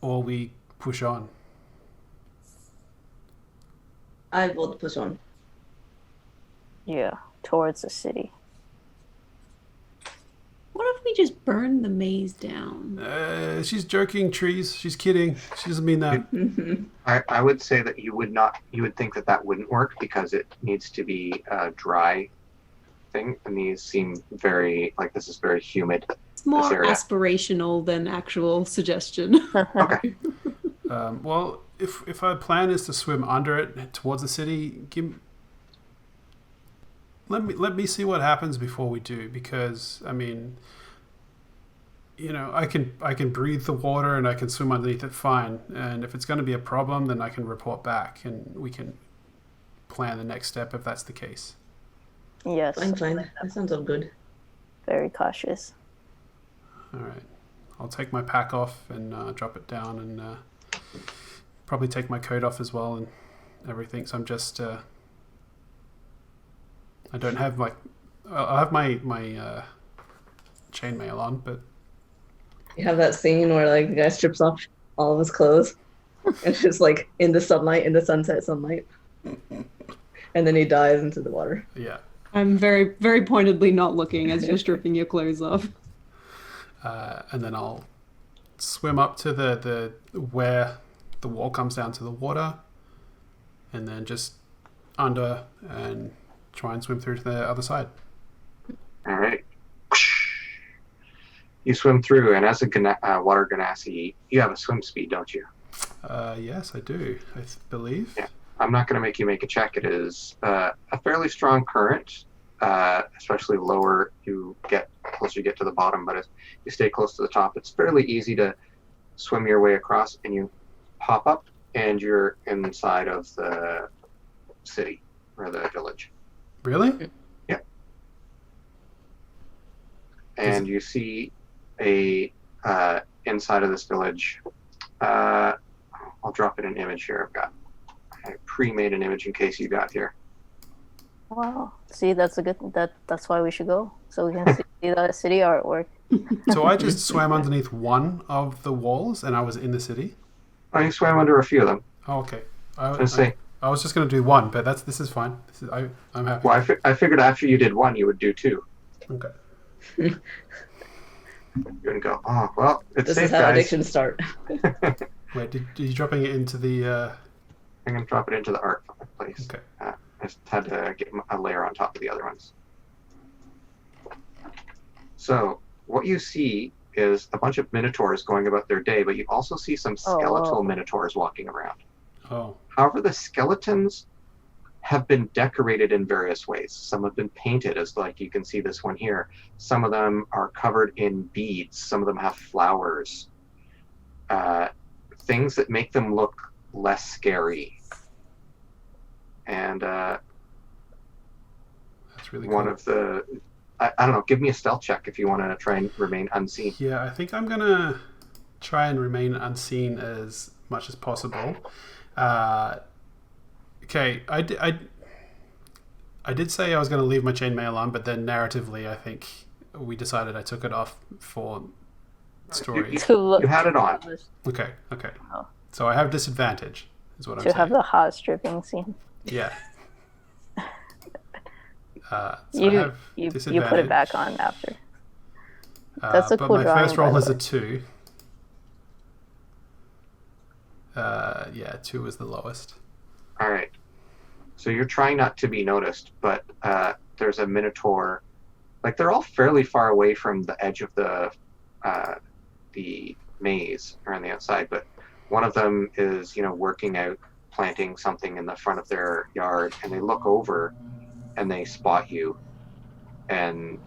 Speaker 5: or we push on.
Speaker 4: I vote push on.
Speaker 3: Yeah, towards the city.
Speaker 2: What if we just burn the maze down?
Speaker 5: She's joking, Trees. She's kidding. She doesn't mean that.
Speaker 1: I would say that you would think that wouldn't work because it needs to be a dry thing, and these seem very, like, this is very humid.
Speaker 2: It's more
Speaker 1: This area.
Speaker 2: aspirational than actual suggestion.
Speaker 1: Okay.
Speaker 5: Well, if our plan is to swim under it towards the city, let me see what happens before we do, because I mean, you know, I can breathe the water and I can swim underneath it fine, and if it's going to be a problem, then I can report back and we can plan the next step if that's the case.
Speaker 3: Yes.
Speaker 4: Fine. That sounds all good.
Speaker 3: Very cautious.
Speaker 5: All right, I'll take my pack off and drop it down, and probably take my coat off as well and everything. So I'm just I don't have I'll have my chainmail on, but
Speaker 4: You have that scene where like the guy strips off all of his clothes and just like in the sunlight, in the sunset sunlight. And then he dives into the water.
Speaker 5: yeah.
Speaker 2: I'm very, very pointedly not looking as you're stripping your clothes off.
Speaker 5: And then I'll swim up to the where the wall comes down to the water, and then just under and try and swim through to the other side.
Speaker 1: All right. You swim through, and as a water ganassi, you have a swim speed, don't you?
Speaker 5: Yes, I do. I believe.
Speaker 1: Yeah. I'm not going to make you make a check. It is a fairly strong current, especially lower you get, closer you get to the bottom. But if you stay close to the top, it's fairly easy to swim your way across, and you pop up, and you're inside of the city or the village.
Speaker 5: Really?
Speaker 1: Yeah. And you see a inside of this village. I'll drop in an image here. I pre-made an image in case you got here.
Speaker 3: Wow. See, that's why we should go. So we can see the city artwork.
Speaker 5: So I just swam underneath one of the walls, and I was in the city.
Speaker 1: I swam under a few of them.
Speaker 5: Oh, okay.
Speaker 1: I
Speaker 5: was just going to do one, but this is fine. I'm happy.
Speaker 1: Well, I figured after you did one, you would do two.
Speaker 5: Okay.
Speaker 1: You're gonna go. Oh well, it's
Speaker 4: This
Speaker 1: safe,
Speaker 4: is how
Speaker 1: guys.
Speaker 4: addictions start.
Speaker 5: Wait, are you dropping it into the?
Speaker 1: I'm gonna drop it into the art place.
Speaker 5: Okay.
Speaker 1: I just had to get a layer on top of the other ones. So what you see is a bunch of minotaurs going about their day, but you also see some skeletal minotaurs walking around.
Speaker 5: Oh.
Speaker 1: However, the skeletons have been decorated in various ways. Some have been painted, as like you can see this one here. Some of them are covered in beads. Some of them have flowers. Things that make them look less scary. And
Speaker 5: That's really cool.
Speaker 1: one of the, I don't know, give me a stealth check if you want to try and remain unseen.
Speaker 5: Yeah, I think I'm gonna try and remain unseen as much as possible. Okay, I did say I was going to leave my chainmail on, but then narratively, I think we decided I took it off for story.
Speaker 1: You had it on.
Speaker 5: Okay.
Speaker 3: Oh.
Speaker 5: So I have disadvantage, is what I'm
Speaker 3: To
Speaker 5: saying.
Speaker 3: have the hot stripping scene.
Speaker 5: Yeah. So
Speaker 3: You put it back on after. That's a
Speaker 5: but
Speaker 3: cool
Speaker 5: my
Speaker 3: drawing,
Speaker 5: first
Speaker 3: by
Speaker 5: roll
Speaker 3: the
Speaker 5: is a
Speaker 3: way.
Speaker 5: 2. Yeah, 2 was the lowest.
Speaker 1: All right. So you're trying not to be noticed, but there's a minotaur. Like, they're all fairly far away from the edge of the maze or on the outside, but one of them is, working out, planting something in the front of their yard, and they look over and they spot you. And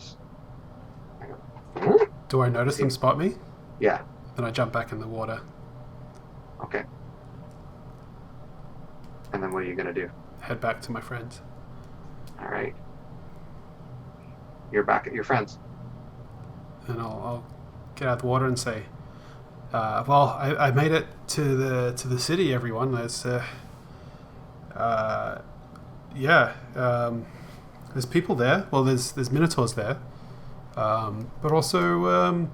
Speaker 5: Do I notice them spot me?
Speaker 1: yeah,
Speaker 5: Then I jump back in the water.
Speaker 1: okay. And then what are you gonna do?
Speaker 5: Head back to my friends.
Speaker 1: All right. You're back at your friends.
Speaker 5: And I'll get out of the water and say, well, I made it to the city, everyone. There's there's people there. Well, there's minotaurs there, but also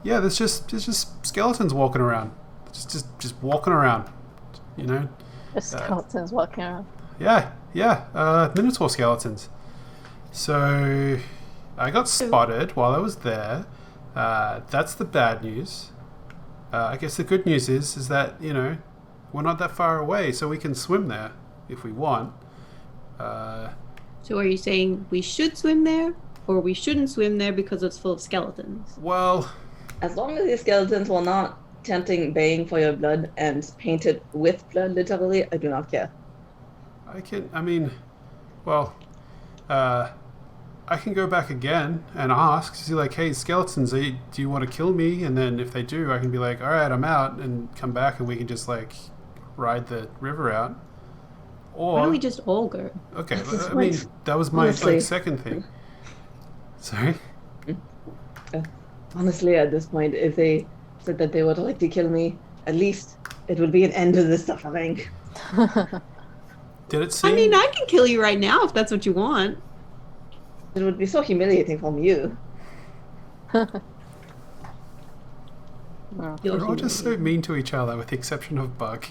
Speaker 5: there's just skeletons walking around, just walking around,
Speaker 3: There's skeletons walking around.
Speaker 5: Minotaur skeletons. So I got spotted while I was there. That's the bad news. I guess the good news is that, we're not that far away, so we can swim there if we want.
Speaker 2: So are you saying we should swim there, or we shouldn't swim there because it's full of skeletons?
Speaker 5: Well,
Speaker 4: As long as these skeletons will not tempting baying for your blood and paint it with blood, literally, I do not care.
Speaker 5: I can go back again and ask, see like, hey, skeletons, do you want to kill me? And then if they do, I can be like, all right, I'm out, and come back and we can just like ride the river out. Or
Speaker 2: Why don't we just all go?
Speaker 5: okay,
Speaker 4: This
Speaker 5: I mean,
Speaker 4: is
Speaker 5: that was my
Speaker 4: honestly-
Speaker 5: second thing. Sorry?
Speaker 4: Honestly, at this point, if they said that they would like to kill me, at least it would be an end to this suffering.
Speaker 5: Did it seem...
Speaker 2: I mean, I can kill you right now if that's what you want.
Speaker 4: It would be so humiliating from you.
Speaker 5: We're all just so mean to each other, with the exception of Bug.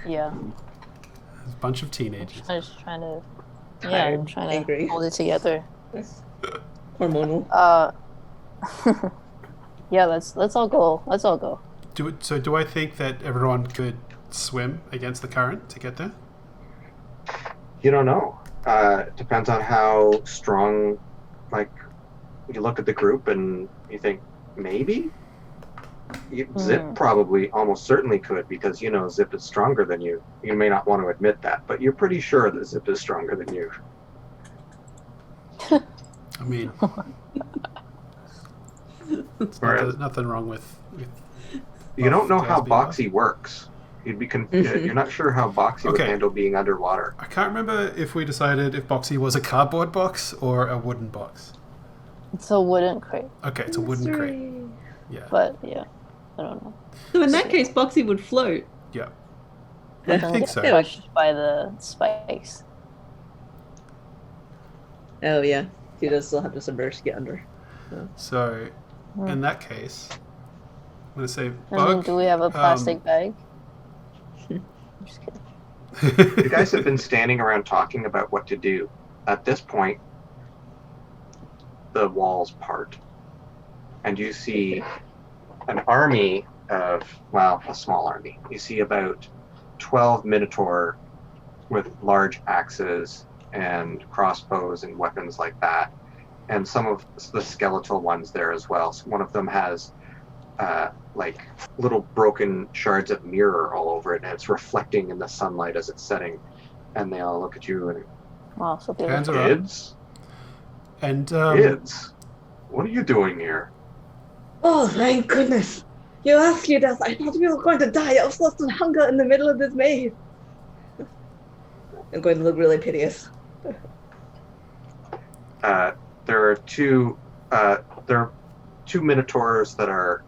Speaker 3: Yeah.
Speaker 5: A bunch of teenagers.
Speaker 3: I'm just trying to. Yeah,
Speaker 4: Tired,
Speaker 3: I'm trying
Speaker 4: angry.
Speaker 3: to hold it together.
Speaker 4: Hormonal.
Speaker 3: Yeah, let's all go. Let's all go.
Speaker 5: Do I think that everyone could swim against the current to get there?
Speaker 1: You don't know. Depends on how strong, like, you look at the group and you think, maybe? Zip probably almost certainly could, because Zip is stronger than you. You may not want to admit that, but you're pretty sure that Zip is stronger than you.
Speaker 5: I mean,
Speaker 1: Whereas-
Speaker 5: nothing wrong with
Speaker 1: You don't know how
Speaker 5: guys being
Speaker 1: Boxy works. You'd be You're not sure how Boxy would
Speaker 5: Okay.
Speaker 1: handle being underwater.
Speaker 5: I can't remember if we decided if Boxy was a cardboard box or a wooden box.
Speaker 3: It's a wooden crate,
Speaker 5: Okay, it's a wooden crate. Yeah.
Speaker 3: but yeah, I don't know.
Speaker 2: So in that case, Boxy would float.
Speaker 5: Yeah.
Speaker 3: I
Speaker 5: think so.
Speaker 3: Crushed by the spikes.
Speaker 4: Oh yeah, he does still have to submerge to get under.
Speaker 5: So, in that case, I'm going to say
Speaker 3: And then
Speaker 5: Bug.
Speaker 3: do we have a plastic bag? I'm just kidding.
Speaker 1: You guys have been standing around talking about what to do. At this point, the walls part, and you see an army of, a small army. You see about 12 Minotaur with large axes and crossbows and weapons like that, and some of the skeletal ones there as well. So one of them has like little broken shards of mirror all over it, and it's reflecting in the sunlight as it's setting. And they all look at you and,
Speaker 3: Wow, so
Speaker 5: Hands
Speaker 3: beautiful.
Speaker 5: are up.
Speaker 1: kids,
Speaker 5: And
Speaker 1: kids, what are you doing here?
Speaker 4: Oh, thank goodness! You rescued us. I thought we were going to die of thirst and hunger in the middle of this maze. I'm going to look really piteous.
Speaker 1: There are two Minotaurs that are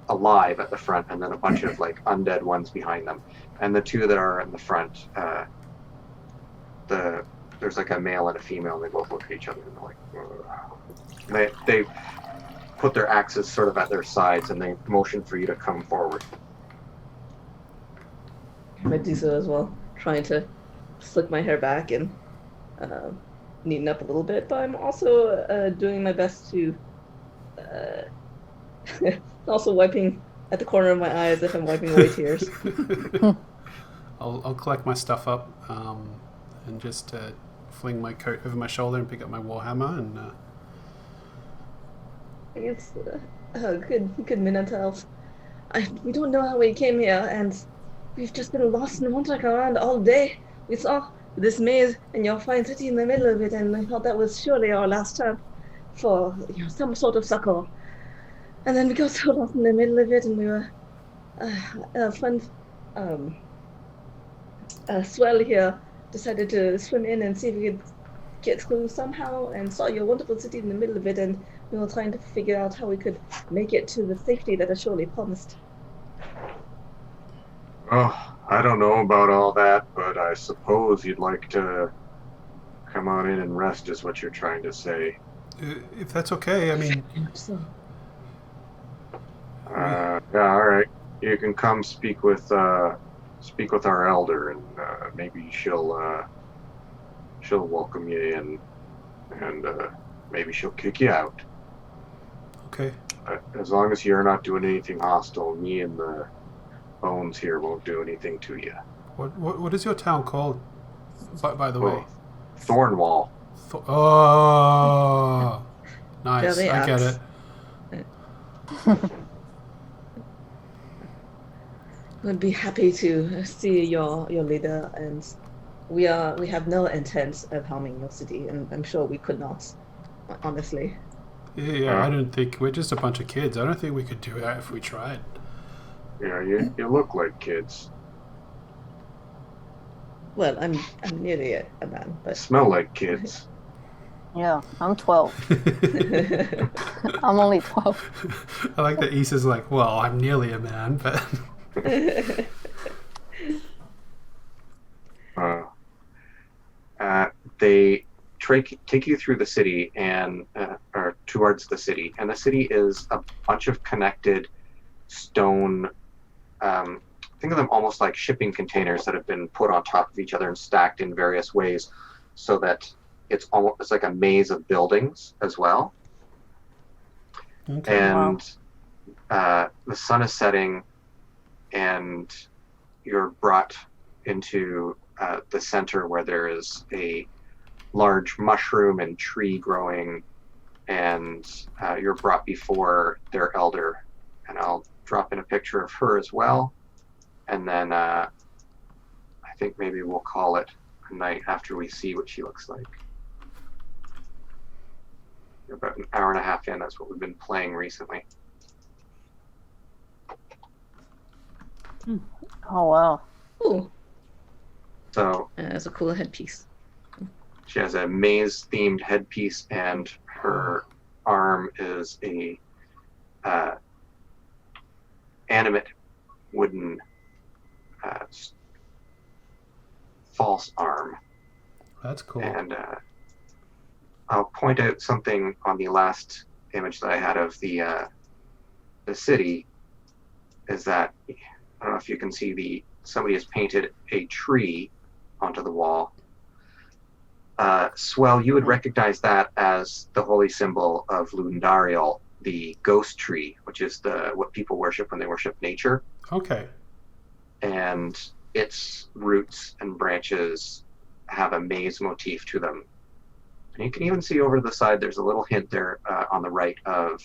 Speaker 1: alive at the front, and then a bunch of like undead ones behind them. And the two that are in the front, there's like a male and a female, and they both look at each other and they're like, ugh. They put their axes sort of at their sides, and they motion for you to come forward.
Speaker 4: I might do so as well, trying to slick my hair back and neaten up a little bit, but I'm also doing my best to also wiping at the corner of my eye as if I'm wiping away tears.
Speaker 5: I'll collect my stuff up and just fling my coat over my shoulder and pick up my warhammer and.
Speaker 4: It's good Minotaur. We don't know how we came here, and we've just been lost and wandering around all day. We saw this maze and your fine city in the middle of it, and I thought that was surely our last chance for some sort of succor. And then we got so lost in the middle of it, and we were a friend, Swell here, decided to swim in and see if we could get through somehow, and saw your wonderful city in the middle of it, and we were trying to figure out how we could make it to the safety that is surely promised.
Speaker 1: Oh, I don't know about all that, but I suppose you'd like to come on in and rest, is what you're trying to say.
Speaker 5: If that's okay, I mean.
Speaker 4: So,
Speaker 1: Yeah, all right. You can come speak with our elder, and maybe she'll welcome you in, and maybe she'll kick you out.
Speaker 5: Okay.
Speaker 1: As long as you're not doing anything hostile, me and the bones here won't do anything to you.
Speaker 5: What is your town called? By the way,
Speaker 1: Thornwall.
Speaker 5: Oh, nice.
Speaker 4: Very
Speaker 5: I get
Speaker 4: axe.
Speaker 5: it.
Speaker 4: Would be happy to see your leader, and we have no intent of harming your city, and I'm sure we could not, honestly.
Speaker 5: Yeah, I don't think we're just a bunch of kids. I don't think we could do that if we tried.
Speaker 1: Yeah, you look like kids.
Speaker 4: Well, I'm nearly a man, but
Speaker 1: Smell like kids.
Speaker 3: Yeah, I'm 12. I'm only 12.
Speaker 5: I like that Issa's like, well, I'm nearly a man, but
Speaker 1: They take you through the city and or towards the city, and the city is a bunch of connected stone. Think of them almost like shipping containers that have been put on top of each other and stacked in various ways, so that it's like a maze of buildings as well.
Speaker 5: okay.
Speaker 1: And the sun is setting, and you're brought into the center where there is a large mushroom and tree growing, and you're brought before their elder. And I'll drop in a picture of her as well. And then I think maybe we'll call it a night after we see what she looks like. We're about an hour and a half in. That's what we've been playing recently.
Speaker 3: Oh, wow.
Speaker 4: ooh,
Speaker 1: So
Speaker 4: it's a cool headpiece.
Speaker 1: she has a maze-themed headpiece, and her arm is a animate wooden false arm.
Speaker 5: That's cool.
Speaker 1: And I'll point out something on the last image that I had of the city, is that I don't know if you can see somebody has painted a tree onto the wall. Swell, you would recognize that as the holy symbol of Lundariel, the ghost tree, which is what people worship when they worship nature.
Speaker 5: Okay.
Speaker 1: And its roots and branches have a maze motif to them. And you can even see over to the side, there's a little hint there on the right of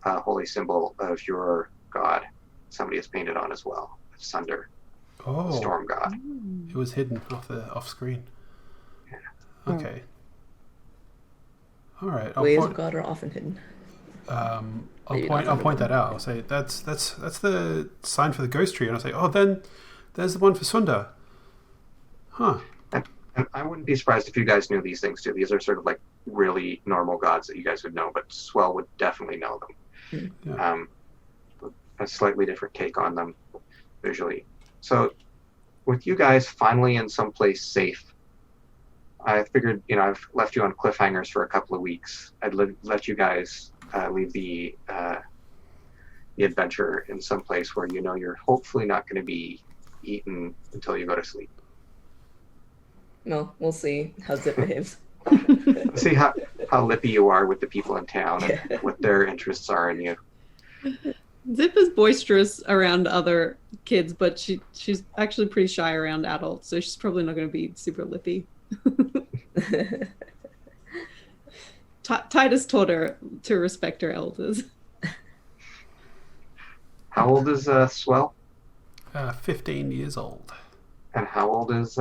Speaker 1: a holy symbol of your god. Somebody has painted on as well. Sunder,
Speaker 5: Oh,
Speaker 1: storm god.
Speaker 5: it was hidden off screen.
Speaker 1: Yeah.
Speaker 5: Okay. All right.
Speaker 4: Ways of God are often hidden.
Speaker 5: I'll point that out. I'll say that's the sign for the ghost tree, and I'll say, oh, then there's the one for Sunda. Huh.
Speaker 1: And I wouldn't be surprised if you guys knew these things too. These are sort of like really normal gods that you guys would know, but Swell would definitely know them.
Speaker 5: Yeah.
Speaker 1: A slightly different take on them visually. So with you guys finally in some place safe, I figured, I've left you on cliffhangers for a couple of weeks. I'd let you guys leave the adventure in some place where you're hopefully not going to be eaten until you go to sleep.
Speaker 4: No, we'll see how Zip behaves.
Speaker 1: See how lippy you are with the people in town and what their interests are in you.
Speaker 2: Zip is boisterous around other kids, but she's actually pretty shy around adults, so she's probably not going to be super lippy. Titus taught her to respect her elders.
Speaker 1: How old is Swell?
Speaker 5: 15 years old.
Speaker 1: And how old is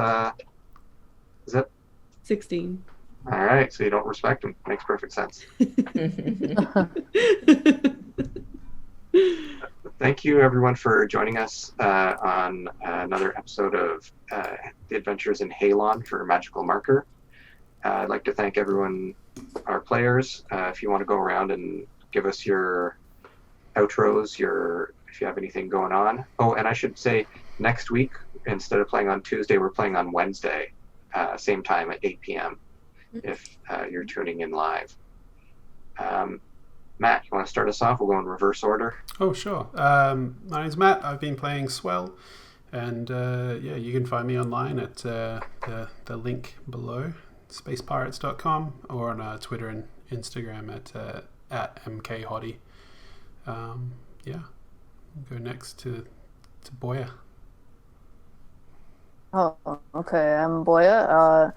Speaker 1: Zip?
Speaker 2: 16.
Speaker 1: All right, so you don't respect him. Makes perfect sense. Thank you, everyone, for joining us on another episode of The Adventures in Haelon for Magical Marker. I'd like to thank everyone, our players. If you want to go around and give us your outros, if you have anything going on. Oh, and I should say, next week, instead of playing on Tuesday, we're playing on Wednesday, same time at 8 p.m. if you're tuning in live. Matt, you want to start us off? We'll go in reverse order.
Speaker 5: Oh, sure. My name's Matt. I've been playing Swell. And yeah, you can find me online at the link below, spacepirates.com, or on Twitter and Instagram at mkhottie. Yeah, go next to Boya.
Speaker 3: Oh, okay. I'm Boya.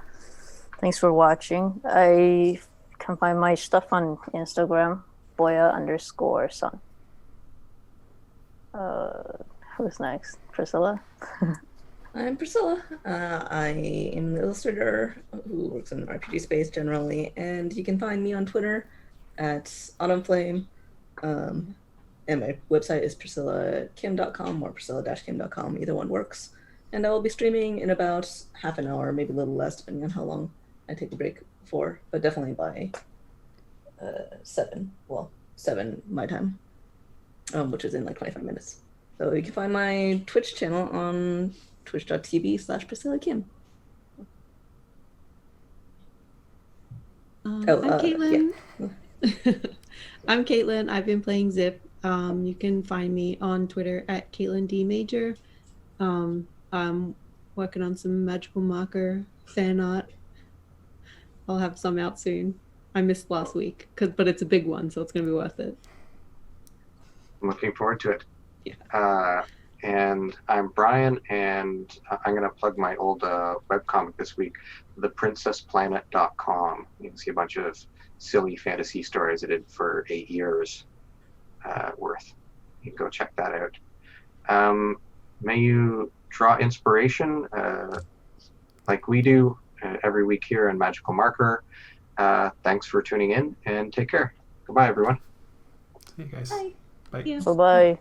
Speaker 3: Thanks for watching. I can find my stuff on Instagram, Boya_son. Who's next? Priscilla?
Speaker 4: I'm Priscilla. I am an illustrator who works in the RPG space generally, and you can find me on Twitter at autumnflame. And my website is priscillakim.com or priscilla-kim.com. Either one works. And I will be streaming in about half an hour, maybe a little less, depending on how long I take a break for, but definitely by 7 my time, which is in like 25 minutes. So you can find my Twitch channel on twitch.tv/PriscillaKim.
Speaker 2: I'm Caitlin.
Speaker 4: Yeah.
Speaker 2: I'm Caitlin. I've been playing Zip. You can find me on Twitter at CaitlinDMajor. I'm working on some magical marker fan art. I'll have some out soon. I missed last week, but it's a big one, so it's going to be worth it.
Speaker 1: I'm looking forward to it.
Speaker 2: Yeah.
Speaker 1: And I'm Brian, and I'm going to plug my old webcomic this week, theprincessplanet.com. You can see a bunch of silly fantasy stories I did for 8 years worth. You can go check that out. May you draw inspiration like we do every week here in Magical Marker. Thanks for tuning in, and take care. Goodbye, everyone.
Speaker 5: See you guys.
Speaker 4: Bye.
Speaker 5: Bye.
Speaker 2: Yeah.
Speaker 3: Bye-bye.